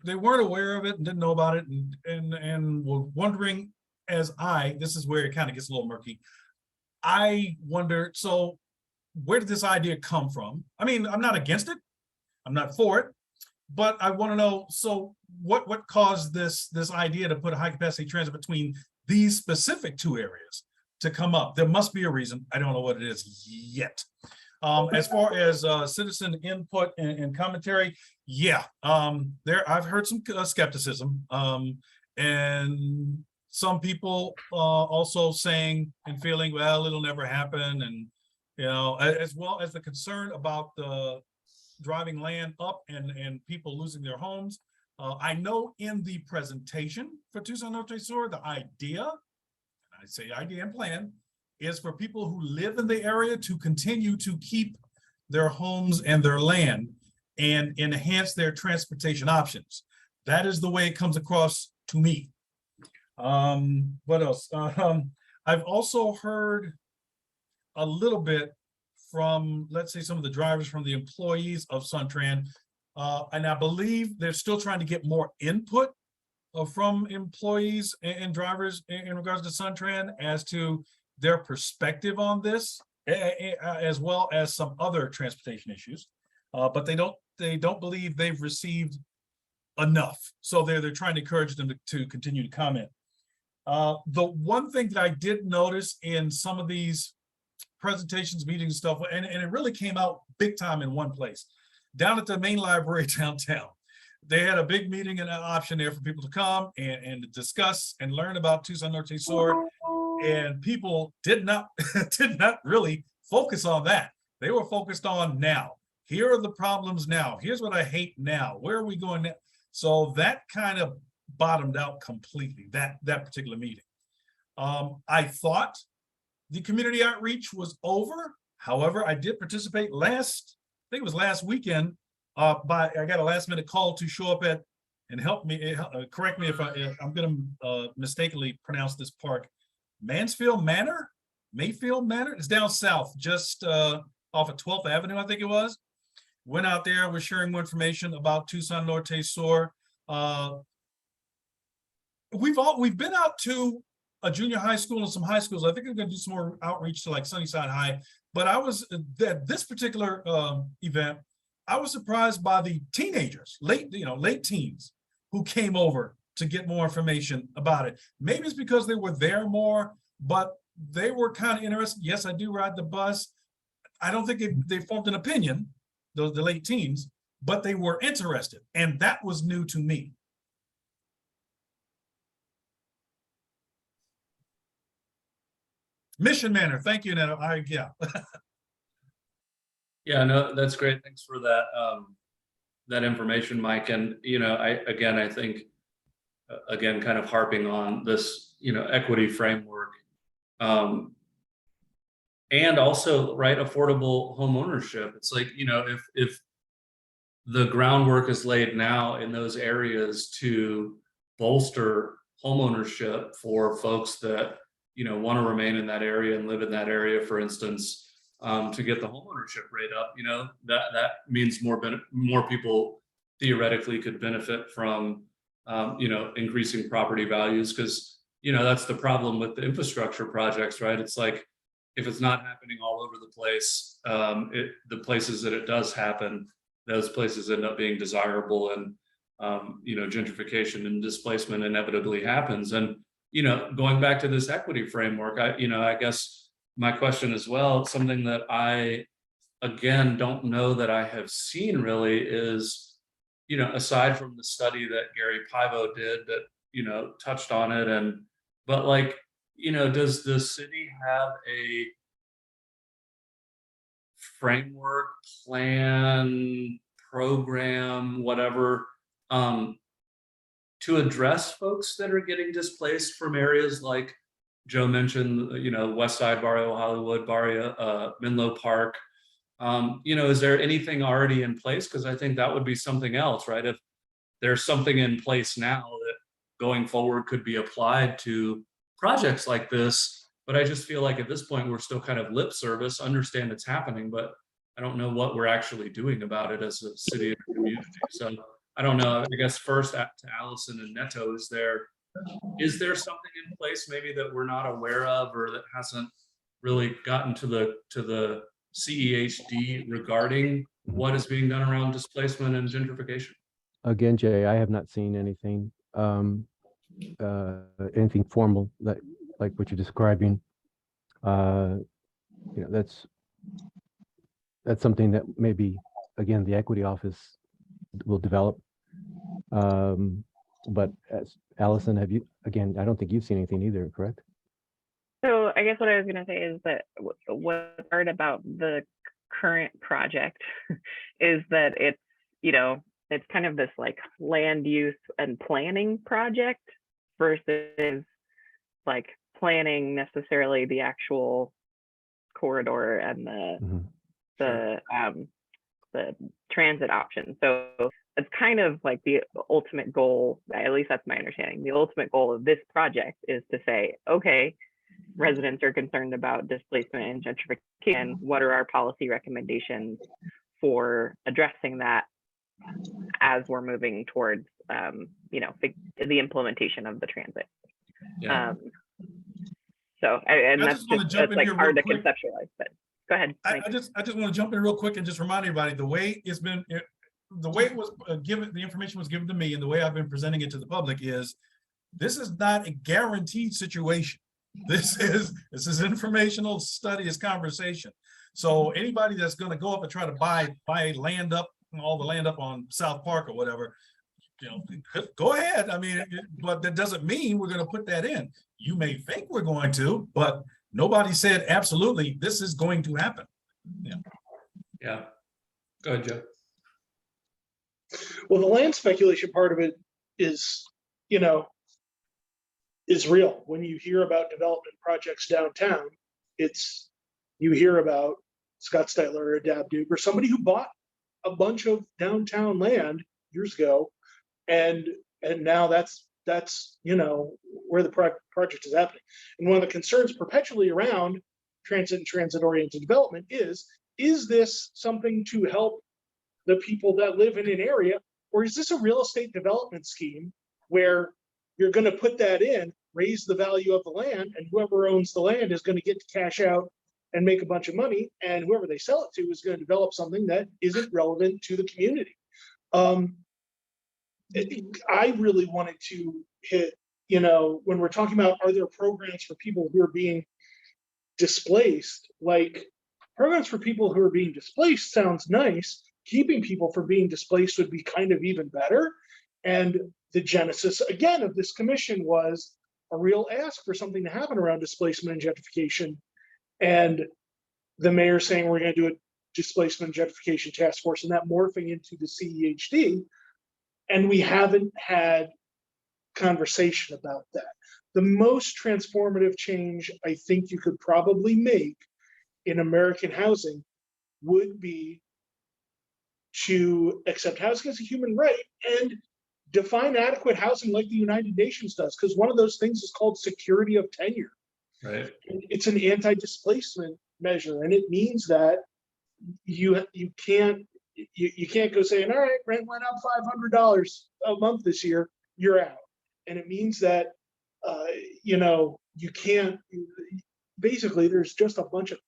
they weren't aware of it and didn't know about it and were wondering, this is where it kind of gets a little murky. I wondered, so where did this idea come from? I mean, I'm not against it. I'm not for it, but I want to know, so what caused this idea to put a high capacity transit between these specific two areas to come up? There must be a reason. I don't know what it is yet. As far as citizen input and commentary, yeah, I've heard some skepticism, and some people also saying and feeling, well, it'll never happen, and as well as the concern about the driving land up and people losing their homes. I know in the presentation for Tucson Norte Sur, the idea, I say idea and plan, is for people who live in the area to continue to keep their homes and their land and enhance their transportation options. That is the way it comes across to me. What else? I've also heard a little bit from, let's say, some of the drivers, from the employees of Suntran, and I believe they're still trying to get more input from employees and drivers in regards to Suntran as to their perspective on this, as well as some other transportation issues, but they don't believe they've received enough. So they're trying to encourage them to continue to comment. The one thing that I did notice in some of these presentations, meetings, and stuff, and it really came out big time in one place, down at the main library downtown. They had a big meeting and an option there for people to come and discuss and learn about Tucson Norte Sur. And people did not really focus on that. They were focused on now. Here are the problems now. Here's what I hate now. Where are we going now? So that kind of bottomed out completely, that particular meeting. I thought the community outreach was over. However, I did participate I think it was last weekend, I got a last minute call to show up at and help me, correct me if I'm gonna mistakenly pronounce this park, Mayfield Manor. It's down south, just off of 12th Avenue, I think it was. Went out there, was sharing more information about Tucson Norte Sur. We've been out to a junior high school and some high schools. I think we're gonna do some more outreach to like Sunnyside High. But I was at this particular event, I was surprised by the teenagers, late teens, who came over to get more information about it. Maybe it's because they were there more, but they were kind of interested. Yes, I do ride the bus. I don't think they formed an opinion, the late teens, but they were interested. And that was new to me. Mission Manor, thank you, Neto. Yeah. Yeah, no, that's great. Thanks for that that information, Mike. And I think again, kind of harping on this, equity framework, and also affordable home ownership. It's like, if the groundwork is laid now in those areas to bolster home ownership for folks that want to remain in that area and live in that area, for instance. To get the homeownership rate up, that means more people theoretically could benefit from you know, increasing property values, because, you know, that's the problem with the infrastructure projects, right? It's like, if it's not happening all over the place, the places that it does happen, those places end up being desirable, and you know, gentrification and displacement inevitably happens. And, you know, going back to this equity framework, I guess my question as well, something that I, again, don't know that I have seen really is, you know, aside from the study that Gary Pivo did that, you know, touched on it, but like, you know, does the city have a framework, plan, program, whatever, to address folks that are getting displaced from areas like Joe mentioned, you know, West Side, Barrio Hollywood, Barrio, Menlo Park? You know, is there anything already in place? Because I think that would be something else, right? If there's something in place now that going forward could be applied to projects like this. But I just feel like at this point, we're still kind of lip service, understand it's happening, but I don't know what we're actually doing about it as a city and community. So I don't know, I guess first to Allison and Neto, is there something in place maybe that we're not aware of, or that hasn't really gotten to the CEHD regarding what is being done around displacement and gentrification? Again, Jay, I have not seen anything, anything formal like what you're describing. You know, that's something that maybe, again, the equity office will develop. But as Allison, have you, again, I don't think you've seen anything either, correct? So I guess what I was going to say is that what's hard about the current project is that it's, you know, it's kind of this like land use and planning project versus like planning necessarily the actual corridor and the transit option. So it's kind of like the ultimate goal, at least that's my understanding. The ultimate goal of this project is to say, okay, residents are concerned about displacement and gentrification. What are our policy recommendations for addressing that as we're moving towards, you know, the implementation of the transit? Yeah. So, and I that's just want to just jump that's in like here hard to real quick. conceptualize. But go ahead. I just want to jump in real quick and just remind everybody the way it's been, the way it was given, the information was given to me, and the way I've been presenting it to the public is, this is not a guaranteed situation. This is informational study, is conversation. So anybody that's going to go up and try to buy land up, all the land up on South Park or whatever, you know, go ahead. I mean, but that doesn't mean we're going to put that in. You may think we're going to, but nobody said absolutely this is going to happen. Yeah. Go ahead, Joe. Well, the land speculation part of it is, you know, is real. When you hear about development projects downtown, you hear about Scott Steitler or Adab Duke or somebody who bought a bunch of downtown land years ago, and now that's you know where the project is happening. And one of the concerns perpetually around transit and transit-oriented development is this something to help the people that live in an area, or is this a real estate development scheme where you're going to put that in, raise the value of the land, and whoever owns the land is going to get to cash out and make a bunch of money, and whoever they sell it to is going to develop something that isn't relevant to the community. I really wanted to hit, you know, when we're talking about are there programs for people who are being displaced, like programs for people who are being displaced sounds nice. Keeping people from being displaced would be kind of even better. And the genesis, again, of this commission was a real ask for something to happen around displacement and gentrification. And the mayor saying we're going to do a displacement and gentrification task force, and that morphing into the CEHD. And we haven't had conversation about that. The most transformative change I think you could probably make in American housing would be to accept housing as a human right and define adequate housing like the United Nations does, because one of those things is called security of tenure. Right. It's an anti-displacement measure, and it means that you can't go saying, all right, rent went up $500 a month this year, you're out. And it means that, you know, you can't, basically, there's just a bunch of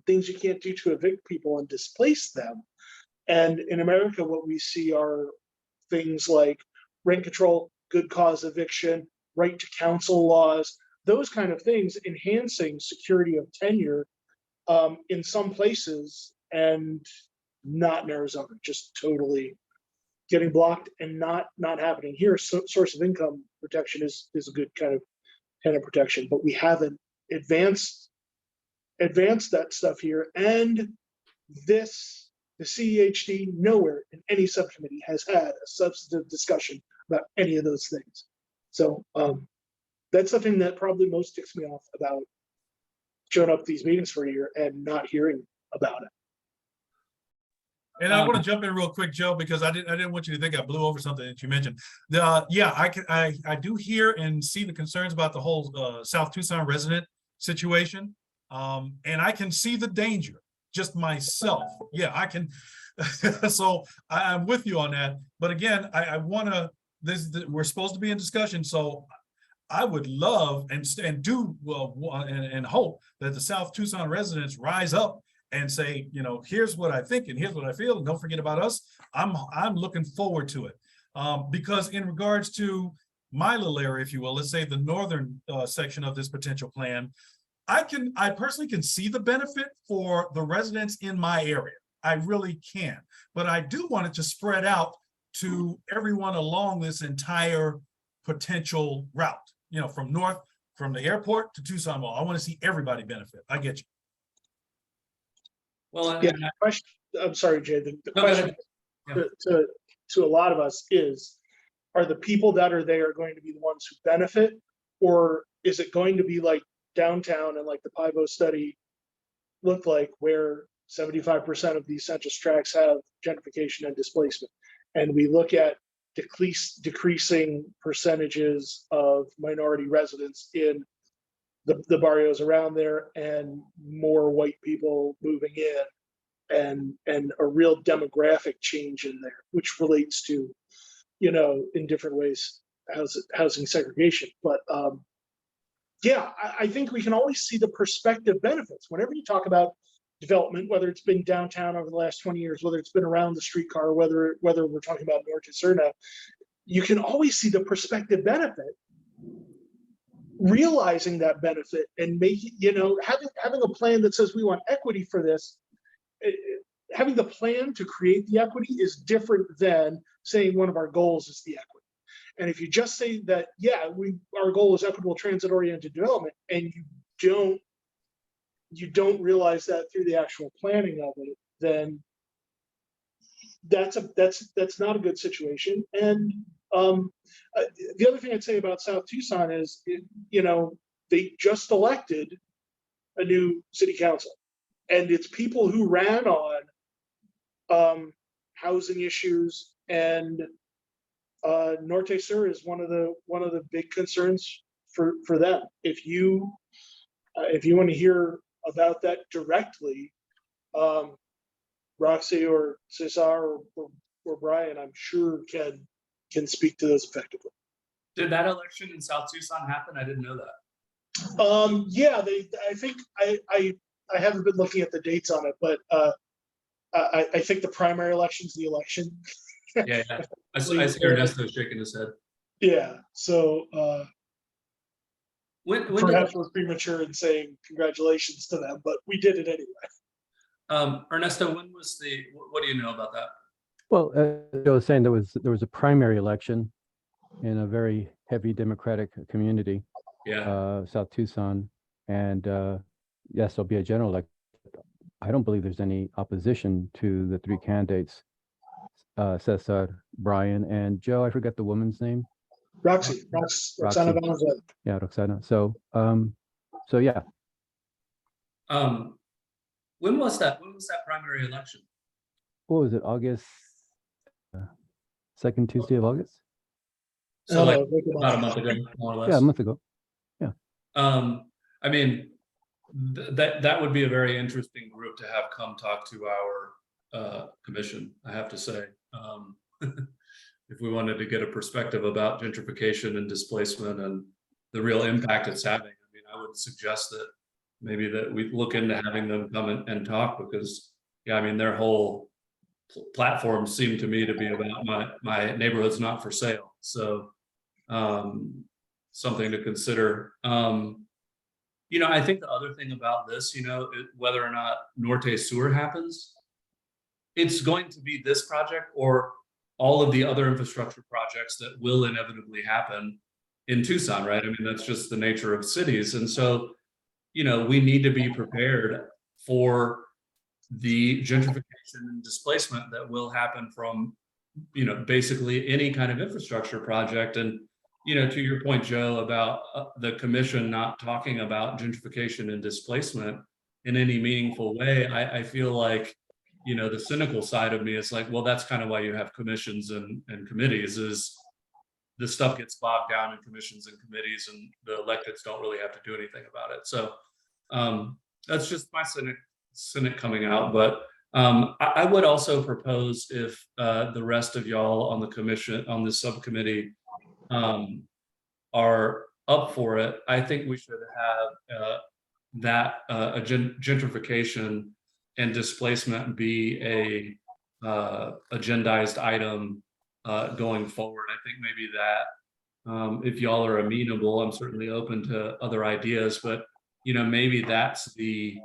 things you can't do to evict people and displace them. And in America, what we see are things like rent control, good cause eviction, right to counsel laws, those kind of things enhancing security of tenure in some places, and not in Arizona, just totally getting blocked and not happening here. So, source of income protection is a good kind of protection, but we haven't advanced that stuff here. And the CEHD nowhere in any subcommittee has had a substantive discussion about any of those things. So that's something that probably most ticks me off about showing up at these meetings for a year and not hearing about it. And I want to jump in real quick, Joe, because I didn't want you to think I blew over something that you mentioned. Yeah, I do hear and see the concerns about the whole South Tucson resident situation. And I can see the danger just myself. Yeah, I can. So I'm with you on that. But again, I want to, we're supposed to be in discussion. So I would love and do well and hope that the South Tucson residents rise up and say, you know, here's what I think and here's what I feel, and don't forget about us. I'm looking forward to it. Because in regards to my little area, if you will, let's say the northern section of this potential plan, I personally can see the benefit for the residents in my area. I really can, but I do want it to spread out to everyone along this entire potential route, you know, from the airport to Tucson Mall. I want to see everybody benefit. I get you. Well, Yeah, question, I'm sorry, Jay. The question to a lot of us is, are the people that are there going to be the ones who benefit, or is it going to be like downtown and like the Pivo study looked like, where 75% of these census tracts have gentrification and displacement, and we look at decreasing percentages of minority residents in the barrios around there, and more white people moving in, and a real demographic change in there, which relates to, you know, in different ways, housing segregation. But yeah, I think we can always see the prospective benefits whenever you talk about development, whether it's been downtown over the last 20 years, whether it's been around the streetcar, whether we're talking about Norte Cerna, you can always see the prospective benefit. Realizing that benefit and making, you know, having a plan that says we want equity for this, having the plan to create the equity is different than saying one of our goals is the equity. And if you just say that, yeah, our goal is equitable transit-oriented development, and you don't realize that through the actual planning of it, then that's not a good situation. And the other thing I'd say about South Tucson is, you know, they just elected a new city council, and it's people who ran on housing issues, and Norte Sur is one of the big concerns for them. If you want to hear about that directly, Roxy or Cesar or Brian, I'm sure can speak to those effectively. did that election in South Tucson happen? I didn't know that. Yeah, I think I haven't been looking at the dates on it, but I think the primary election's the election. Yeah. I see Ernesto shaking his head. Yeah, so When perhaps we're premature in saying congratulations to them, but we did it anyway. Ernesto, what do you know about that? Well, I was saying there was a primary election in a very heavy Democratic community, South Tucson, and yes, there'll be a general election. I don't believe there's any opposition to the three candidates, Cesar, Brian, and Joe. I forgot the woman's name. Roxana Valenzuela. Yeah, Roxana. So yeah. When was that primary election? What was it? August, second Tuesday of August? So like about a month ago, more or less. Yeah, a month ago. Yeah. I mean, that would be a very interesting group to have come talk to our commission, I have to say. if we wanted to get a perspective about gentrification and displacement and the real impact it's having. I mean, I would suggest that maybe that we look into having them come and talk, because yeah, I mean, their whole platform seemed to me to be about my neighborhood's not for sale. So something to consider. You know, I think the other thing about this, you know, whether or not Norte Sewer happens, it's going to be this project or all of the other infrastructure projects that will inevitably happen in Tucson, right? I mean, that's just the nature of cities. And so, you know, we need to be prepared for the gentrification and displacement that will happen from, you know, basically any kind of infrastructure project. And, you know, to your point, Joe, about the commission not talking about gentrification and displacement in any meaningful way, I feel like, you know, the cynical side of me is like, well, that's kind of why you have commissions and committees, is this stuff gets bogged down in commissions and committees, and the electeds don't really have to do anything about it. So that's just my cynic coming out. But I would also propose, if the rest of y'all on the commission, on the subcommittee, are up for it, I think we should have that gentrification and displacement be a agendized item going forward. I think maybe that if y'all are amenable, I'm certainly open to other ideas, but you know, maybe that's the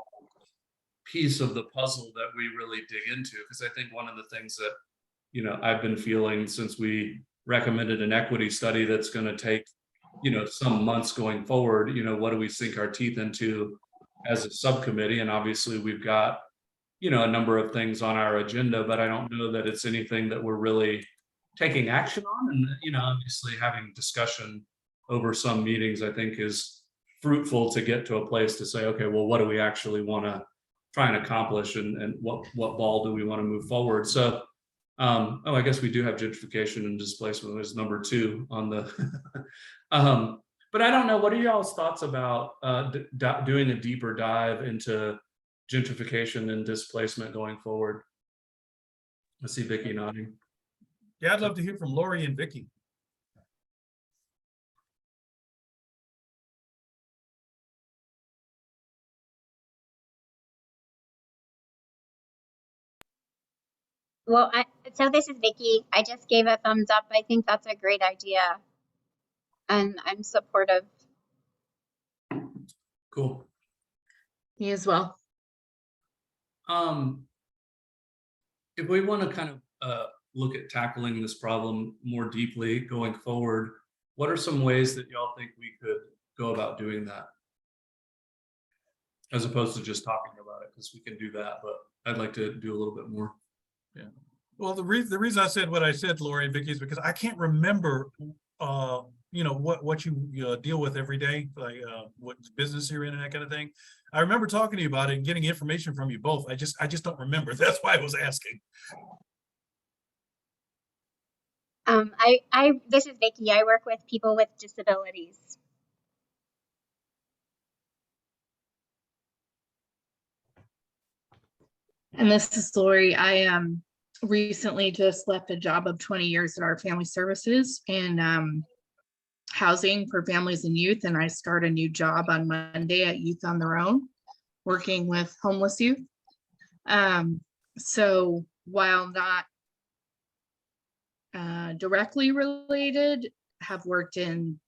piece of the puzzle that we really dig into, because I think one of the things that, you know, I've been feeling since we recommended an equity study that's going to take, you know, some months going forward, you know, what do we sink our teeth into as a subcommittee? And obviously we've got, you know, a number of things on our agenda, but I don't know that it's anything that we're really taking action on. And, you know, obviously having discussion over some meetings, I think, is fruitful to get to a place to say, okay, well, what do we actually want to try and accomplish, and what ball do we want to move forward? So, oh, I guess we do have gentrification and displacement as number 2 on the, but I don't know, what are y'all's thoughts about doing a deeper dive into gentrification and displacement going forward? I see Vicky nodding. Yeah, I'd love to hear from Lori and Vicky. Well, so this is Vicky. I just gave a thumbs up. I think that's a great idea. And I'm supportive. Cool. Me as well. If we want to kind of look at tackling this problem more deeply going forward, what are some ways that y'all think we could go about doing that, as opposed to just talking about it? Because we can do that, but I'd like to do a little bit more. Yeah. Well, the reason I said what I said, Lori and Vicky, is because I can't remember, you know, what you deal with every day, like what business you're in and that kind of thing. I remember talking to you about it and getting information from you both. I just don't remember. That's why I was asking. This is Vicky. I work with people with disabilities. And this is Lori. I recently just left a job of 20 years at our family services in housing for families and youth. And I start a new job on Monday at Youth on Their Own, working with homeless youth. So while not directly related, have worked in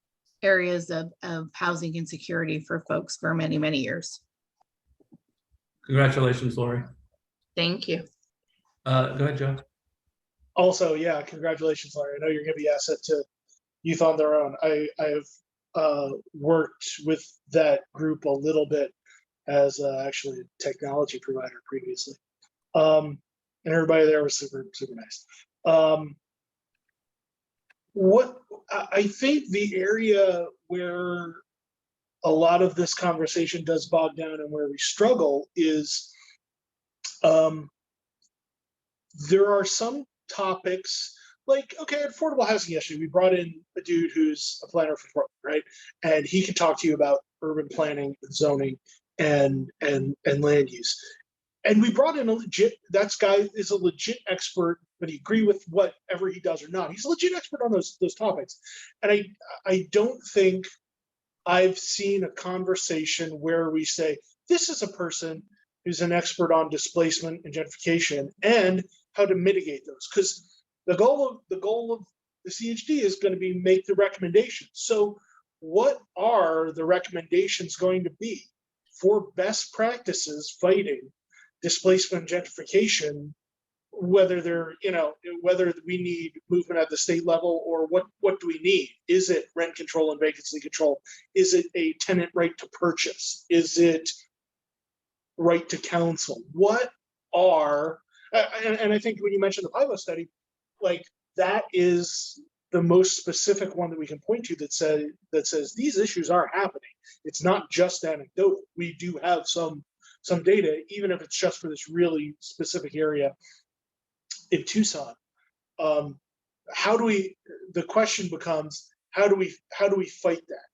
areas of housing insecurity for folks for many, many years. Congratulations, Lori. Thank you. Go ahead, Joe. Also, yeah, congratulations, Larry. I know you're going to be asset to Youth on Their Own. I have worked with that group a little bit as actually a technology provider previously. And everybody there was super, super nice. What I think the area where a lot of this conversation does bog down and where we struggle is there are some topics like, okay, affordable housing yesterday, we brought in a dude who's a planner for Portland, right? And he can talk to you about urban planning and zoning and land use. And we brought in that guy is a legit expert whether you agree with whatever he does or not. He's a legit expert on those topics. And I don't think I've seen a conversation where we say, this is a person who's an expert on displacement and gentrification and how to mitigate those. Because the goal of the CHD is going to be make the recommendations. So what are the recommendations going to be for best practices fighting displacement and gentrification, whether they're, whether we need movement at the state level, or what do we need? Is it rent control and vacancy control? Is it a tenant right to purchase? Is it right to counsel? What are, and I think when you mentioned the pilot study, like that is the most specific one that we can point to that says these issues are happening. It's not just anecdotal. We do have some data, even if it's just for this really specific area in Tucson. The question becomes, how do we fight that?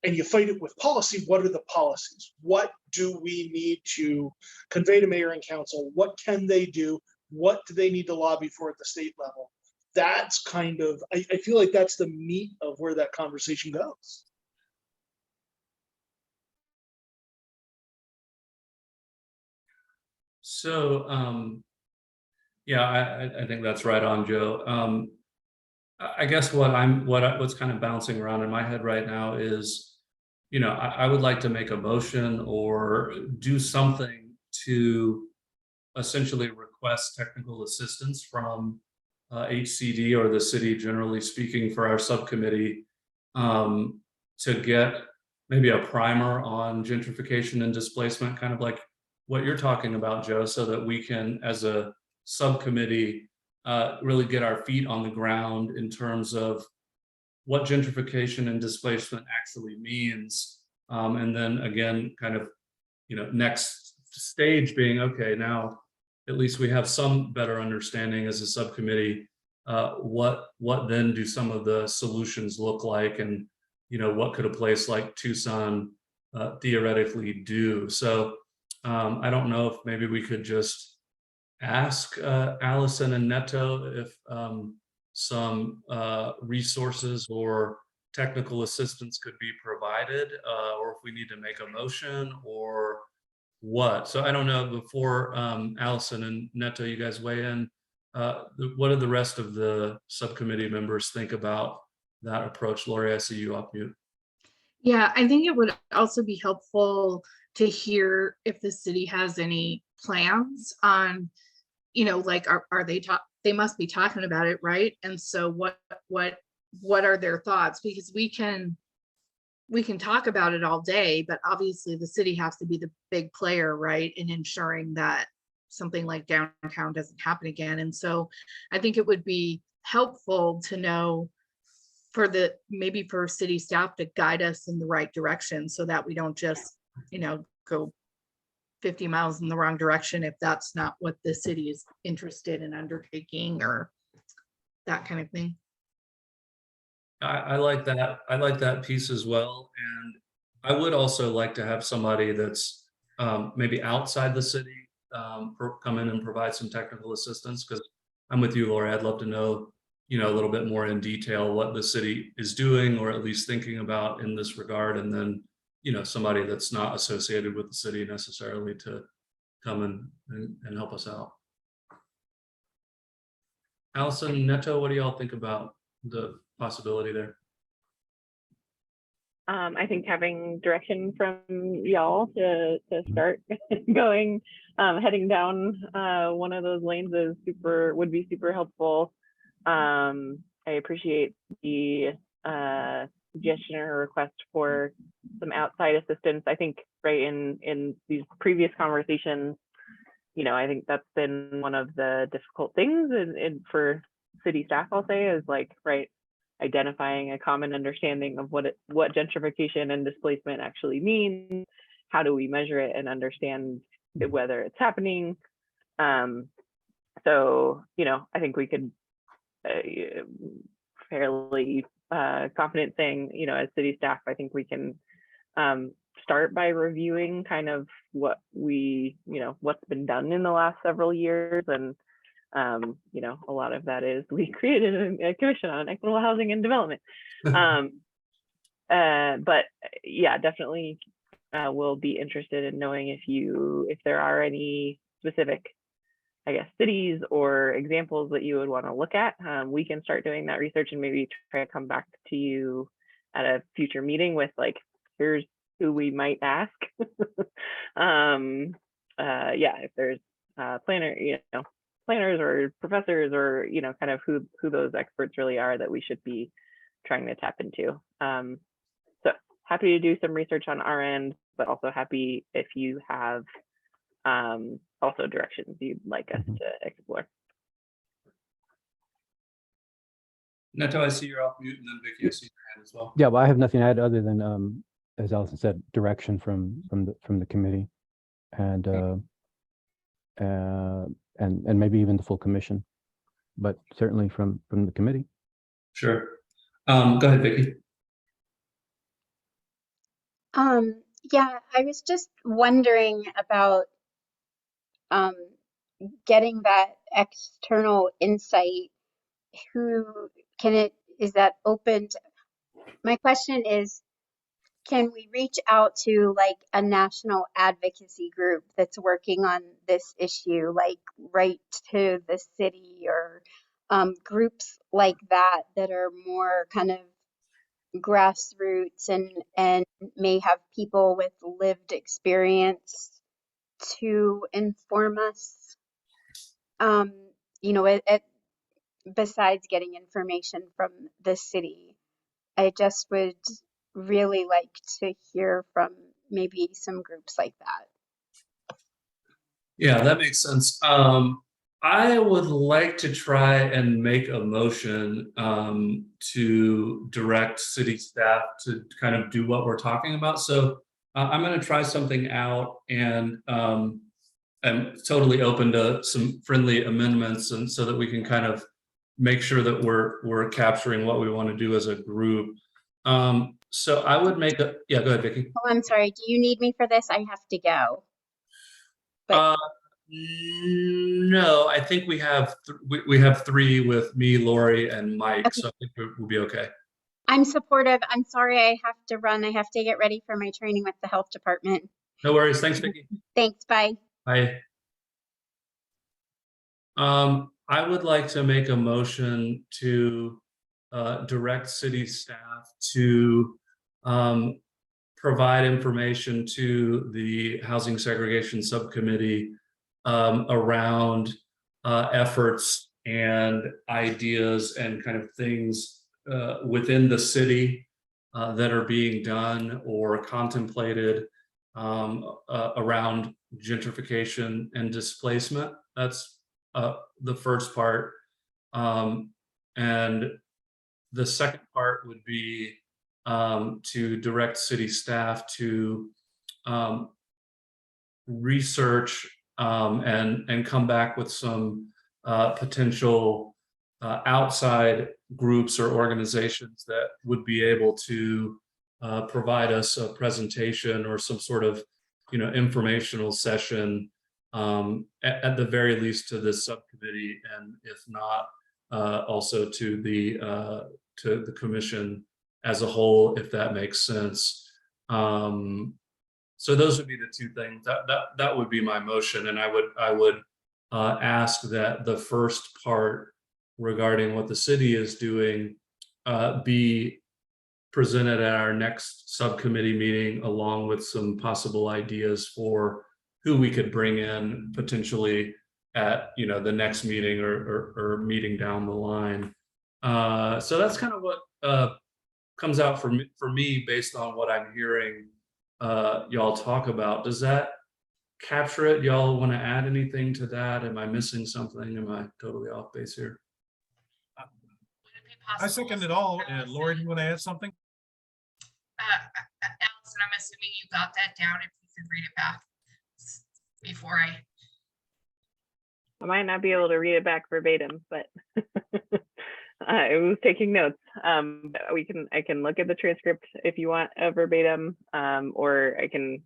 And you fight it with policy. What are the policies? What do we need to convey to mayor and council? What can they do? What do they need to lobby for at the state level? That's kind of, I feel like that's the meat of where that conversation goes. So, yeah, I think that's right on, Joe. I guess what's kind of bouncing around in my head right now is, I would like to make a motion or do something to essentially request technical assistance from HCD or the city, generally speaking, for our subcommittee, to get maybe a primer on gentrification and displacement, kind of like what you're talking about, Joe, so that we can, as a subcommittee, really get our feet on the ground in terms of what gentrification and displacement actually means. And then again, kind of, next stage being, okay, now at least we have some better understanding as a subcommittee, what then do some of the solutions look like, and what could a place like Tucson theoretically do? So I don't know if maybe we could just ask Allison and Neto if some resources or technical assistance could be provided, or if we need to make a motion or what. So I don't know, before Allison and Neto, you guys weigh in, what do the rest of the subcommittee members think about that approach? Lori, I see you off mute. Yeah, I think it would also be helpful to hear if the city has any plans on, like, are they must be talking about it, right? And so what are their thoughts? Because we can talk about it all day, but obviously the city has to be the big player, right, in ensuring that something like downtown doesn't happen again. And so I think it would be helpful to know maybe for city staff to guide us in the right direction, so that we don't just, go 50 miles in the wrong direction if that's not what the city is interested in undertaking, or that kind of thing. I like that. I like that piece as well. And I would also like to have somebody that's maybe outside the city come in and provide some technical assistance, because I'm with you, Laura. I'd love to know, a little bit more in detail what the city is doing, or at least thinking about in this regard. And then, somebody that's not associated with the city necessarily to come and help us out. Allison, Neto, what do y'all think about the possibility there? I think having direction from y'all to start going, heading down one of those lanes would be super helpful. I appreciate the suggestion or request for some outside assistance. I think right in these previous conversations, I think that's been one of the difficult things for city staff, I'll say, is like, right, identifying a common understanding of what gentrification and displacement actually means. How do we measure it and understand whether it's happening? So, I think we could fairly confident saying, as city staff, I think we can start by reviewing kind of what what's been done in the last several years, and You know, a lot of that is we created a commission on equitable housing and development. But yeah, definitely we'll be interested in knowing if there are any specific, I guess, cities or examples that you would want to look at. We can start doing that research and maybe try to come back to you at a future meeting with like, here's who we might ask. Yeah, if there's planners or professors or, you know, kind of who those experts really are that we should be trying to tap into. So happy to do some research on our end, but also happy if you have also directions you'd like us to explore. Neto, I see you're off mute, and then Vicky, I see your hand as well. Yeah, well, I have nothing to add other than, as Allison said, direction from the committee, and maybe even the full commission, but certainly from the committee. Sure. Go ahead, Vicky. Yeah, I was just wondering about getting that external insight. Is that open to, my question is, can we reach out to like a national advocacy group that's working on this issue, like right to the city, or groups like that that are more kind of grassroots and may have people with lived experience to inform us? You know, besides getting information from the city, I just would really like to hear from maybe some groups like that. Yeah, that makes sense. I would like to try and make a motion to direct city staff to kind of do what we're talking about. So I'm going to try something out, and I'm totally open to some friendly amendments, and so that we can kind of make sure that we're capturing what we want to do as a group. So I would make a, yeah, go ahead, Vicky. Oh, I'm sorry. Do you need me for this? I have to go. No, I think we have we have three with me, Lori, and Mike, Okay. so I think we'll be okay. I'm supportive. I'm sorry I have to run. I have to get ready for my training with the health department. No worries. Thanks, Vicky. Thanks. Bye. Bye. I would like to make a motion to direct city staff to provide information to the Housing Segregation Subcommittee around efforts and ideas and kind of things within the city that are being done or contemplated around gentrification and displacement. That's the first part. And the second part would be to direct city staff to research and come back with some potential outside groups or organizations that would be able to provide us a presentation or some sort of, you know, informational session at the very least to this subcommittee, and if not, also to the commission as a whole, if that makes sense. So those would be the two things that would be my motion, and I would ask that the first part regarding what the city is doing be presented at our next subcommittee meeting, along with some possible ideas for who we could bring in potentially at, you know, the next meeting or meeting down the line. So that's kind of what comes out for me based on what I'm hearing y'all talk about. Does that capture it? Y'all want to add anything to that? Am I missing something? Am I totally off base here? I second it all. And Lori, do you want to add something? Allison, I'm assuming you got that down. If you could read it back before I might not be able to read it back verbatim, but I was taking notes. I can look at the transcript if you want a verbatim, or I can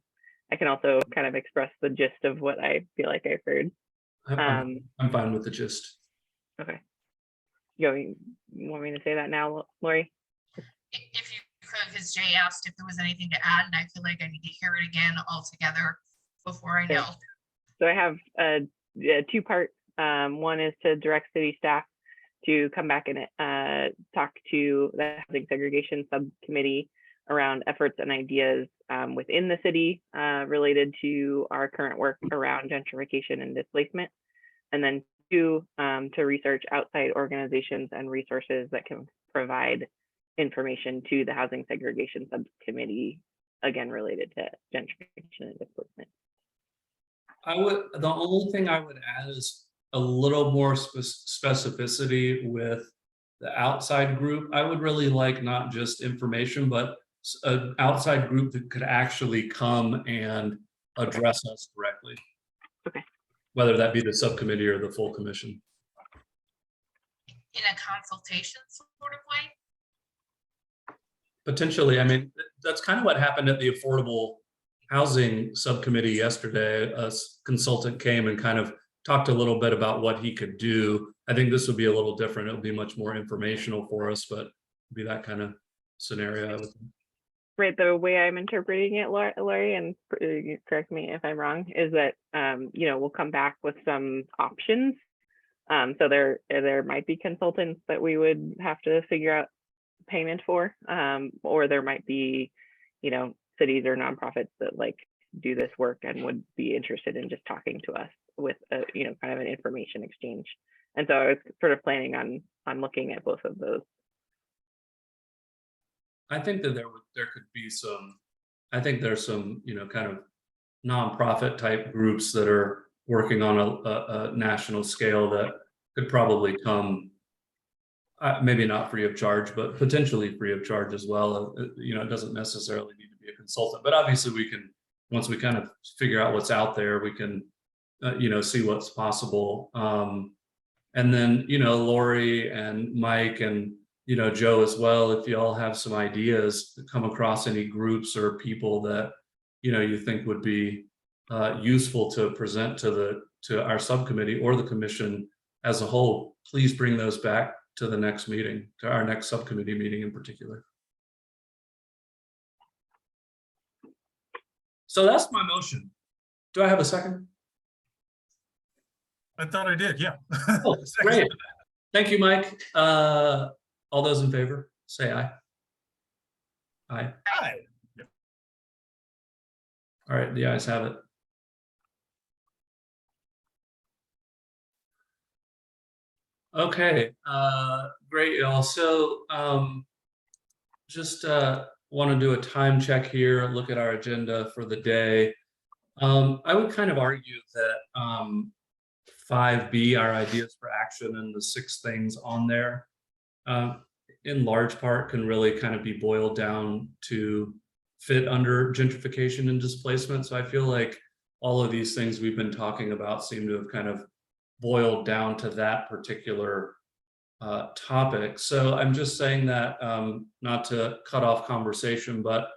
also kind of express the gist of what I feel like I've heard. I'm fine with the gist. Okay. You want me to say that now, Lori? If you could, because Jay asked if there was anything to add, and I feel like I need to hear it again all together before I know. So I have a two-part. One is to direct city staff to come back and talk to the Housing Segregation Subcommittee around efforts and ideas within the city related to our current work around gentrification and displacement. And then two, to research outside organizations and resources that can provide information to the Housing Segregation Subcommittee, again, related to gentrification and displacement. The only thing I would add is a little more specificity with the outside group. I would really like not just information, but an outside group that could actually come and address us directly. Okay. Whether that be the subcommittee or the full commission. In a consultation sort of way? Potentially, I mean, that's kind of what happened at the Affordable Housing Subcommittee yesterday. A consultant came and kind of talked a little bit about what he could do. I think this would be a little different. It would be much more informational for us, but be that kind of scenario. Right, the way I'm interpreting it, Lori, and correct me if I'm wrong, is that we'll come back with some options. So there might be consultants that we would have to figure out payment for, or there might be, cities or nonprofits that like do this work and would be interested in just talking to us with a, kind of an information exchange. And so I was sort of planning on looking at both of those. I think that there could be some, I think there's some, kind of nonprofit type groups that are working on a national scale that could probably come, maybe not free of charge, but potentially free of charge as well. It doesn't necessarily need to be a consultant, but obviously we can, once we kind of figure out what's out there, we can, see what's possible. And then, Lori and Mike and, Joe as well, if you all have some ideas, come across any groups or people that, you think would be useful to present to our subcommittee or the commission as a whole, please bring those back to the next meeting, to our next subcommittee meeting in particular. So that's my motion. Do I have a second? I thought I did, yeah. Oh, great. Thank you, Mike. All those in favor, say aye. Aye. Hi. All right, the ayes have it. Okay, great, y'all. So just want to do a time check here, look at our agenda for the day. I would kind of argue that 5B, our ideas for action, and the 6 things on there, in large part can really kind of be boiled down to fit under gentrification and displacement. So I feel like all of these things we've been talking about seem to have kind of boiled down to that particular topic. So I'm just saying that, not to cut off conversation, but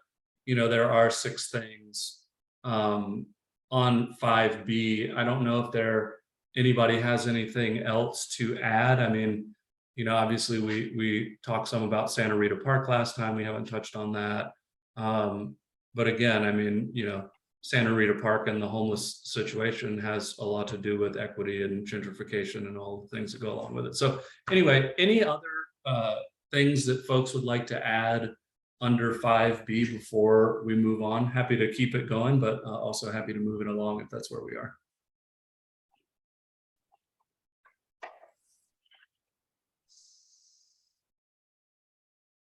there are 6 things on 5B. I don't know if anybody has anything else to add. I mean, obviously we talked some about Santa Rita Park last time. We haven't touched on that. But again, I mean, Santa Rita Park and the homeless situation has a lot to do with equity and gentrification and all the things that go along with it. So anyway, any other things that folks would like to add under 5B before we move on? Happy to keep it going, but also happy to move it along if that's where we are.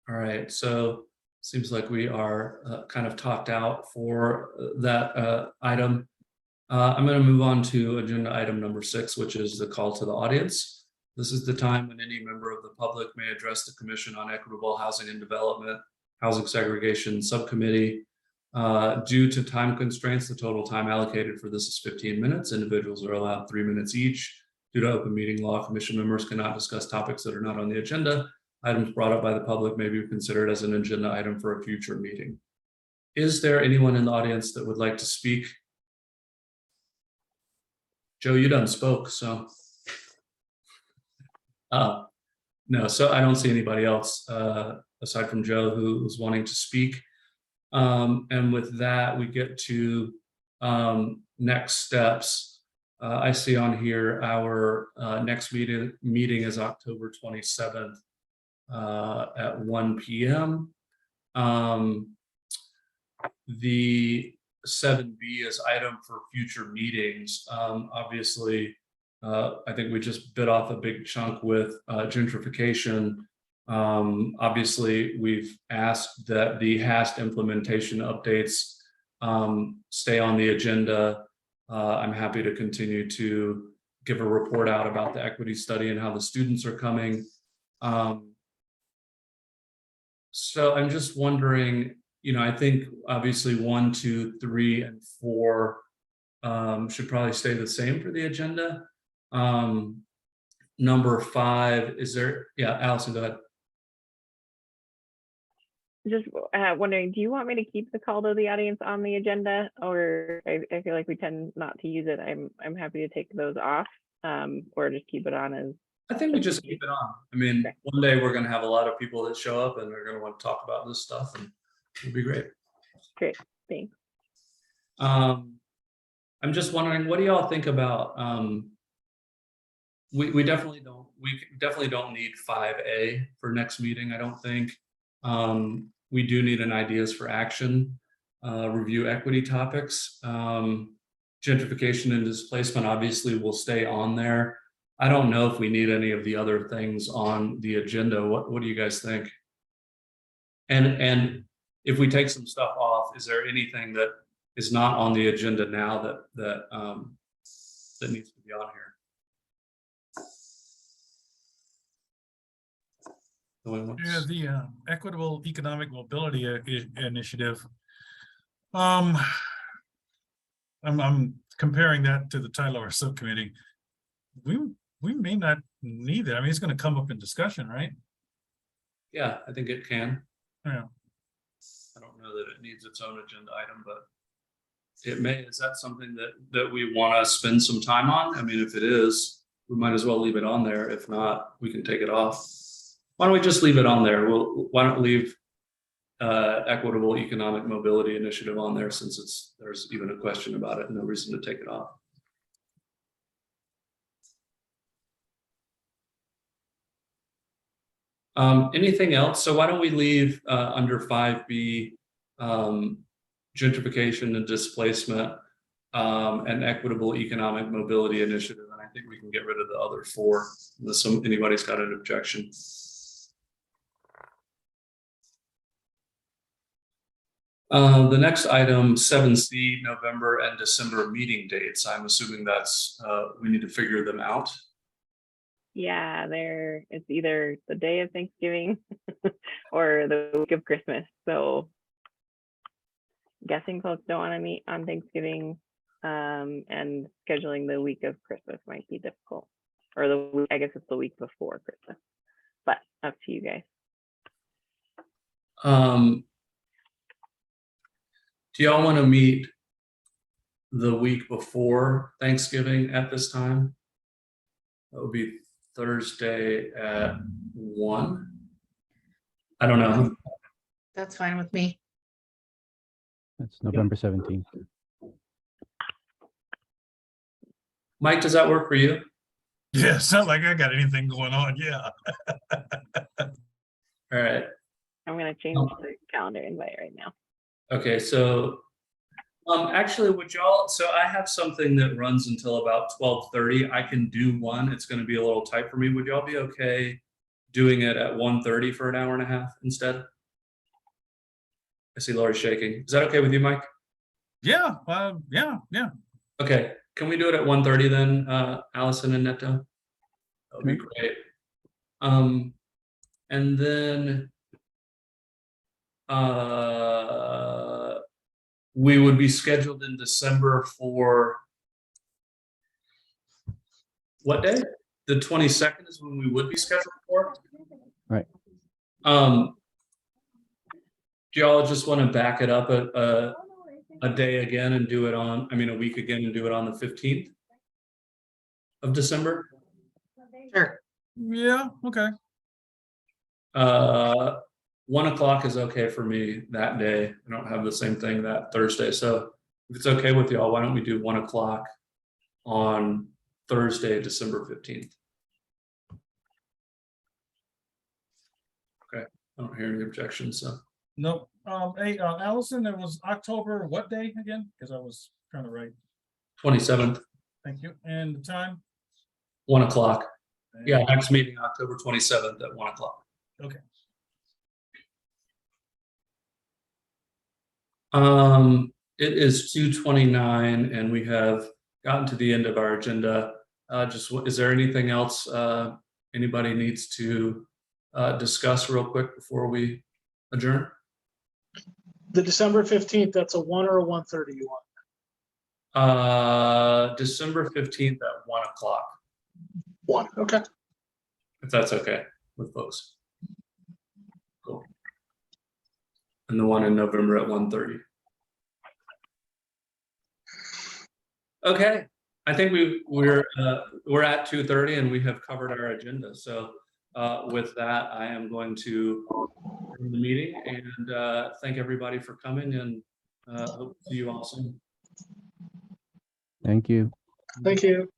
All right, so seems like we are kind of talked out for that item. I'm going to move on to agenda item number 6, which is the call to the audience. This is the time when any member of the public may address the Commission on Equitable Housing and Development, Housing Segregation Subcommittee. Due to time constraints, the total time allocated for this is 15 minutes. Individuals are allowed 3 minutes each. Due to open meeting law, commission members cannot discuss topics that are not on the agenda. Items brought up by the public may be considered as an agenda item for a future meeting. Is there anyone in the audience that would like to speak Joe, you done spoke, so. No, so I don't see anybody else aside from Joe who was wanting to speak. And with that, we get to next steps. I see on here our next meeting is October 27th at 1 p.m. The 7B is item for future meetings. Obviously, I think we just bit off a big chunk with gentrification. Obviously, we've asked that the HAST implementation updates stay on the agenda. I'm happy to continue to give a report out about the equity study and how the students are coming. So I'm just wondering, I think obviously 1, 2, 3, and 4 should probably stay the same for the agenda. Number 5, is there, yeah, Allison, go ahead. Just wondering, do you want me to keep the call to the audience on the agenda, or I feel like we tend not to use it. I'm happy to take those off, or just keep it on as. I think we just keep it on. I mean, Okay. One day we're going to have a lot of people that show up and they're going to want to talk about this stuff, and it'll be great. Great, thanks. I'm just wondering, what do y'all think about? We definitely don't need 5A for next meeting. I don't think. We do need an ideas for action, review equity topics. Gentrification and displacement obviously will stay on there. I don't know if we need any of the other things on the agenda. What do you guys think? And if we take some stuff off, is there anything that is not on the agenda now that needs to be on here? Yeah, the Equitable Economic Mobility Initiative. I'm comparing that to the title of our subcommittee. We may not need that. I mean, it's going to come up in discussion, right? Yeah, I think it can. Yeah. I don't know that it needs its own agenda item, but it may. Is that something that we want to spend some time on? I mean, if it is, we might as well leave it on there. If not, we can take it off. Why don't we just leave it on there? Why don't leave Equitable Economic Mobility Initiative on there, since there's even a question about it. No reason to take it off. Anything else? So why don't we leave under 5B gentrification and displacement and Equitable Economic Mobility Initiative, and I think we can get rid of the other 4 unless anybody's got an objection. The next item, 7C, November and December meeting dates. I'm assuming that's we need to figure them out. Yeah, it's either the day of Thanksgiving or the week of Christmas. So guessing folks don't want to meet on Thanksgiving, and scheduling the week of Christmas might be difficult. Or I guess it's the week before Christmas, but up to you guys. Do y'all want to meet the week before Thanksgiving at this time? That would be Thursday at 1. I don't know. That's fine with me. That's November 17th. Mike, does that work for you? Yeah, it's not like I got anything going on. Yeah. All right. I'm going to change the calendar invite right now. Okay, so actually, would y'all, so I have something that runs until about 12:30. I can do one. It's going to be a little tight for me. Would y'all be okay doing it at 1:30 for an hour and a half instead? I see Lori shaking. Is that okay with you, Mike? Yeah. Yeah. Okay, can we do it at 1:30 then, Allison and Neto? That would be great. And then we would be scheduled in December for what day? The 22nd is when we would be scheduled for. Right. Do y'all just want to back it up a day again and do it on, a week again and do it on the 15th? of December. Sure. Yeah, okay. 1 o'clock is okay for me that day. I don't have the same thing that Thursday. So if it's okay with y'all, why don't we do 1 o'clock on Thursday, December 15th? Okay, I don't hear any objections, so. No, hey, Allison, it was October, what day again? Because I was trying to write. 27th, Thank you. And the time? 1 o'clock. Yeah, next meeting, October 27th at 1 o'clock. Okay. It is 2:29 and we have gotten to the end of our agenda. Is there anything else anybody needs to discuss real quick before we adjourn? The December 15th, that's a 1 or a 1:30 you want? December 15th at 1 o'clock, 1, okay. if that's okay with folks. Cool. And the one in November at 1:30. Okay, I think we're at 2:30 and we have covered our agenda. So with that, I am going to end the meeting and thank everybody for coming, and hope to see you all soon. Thank you. Thank you.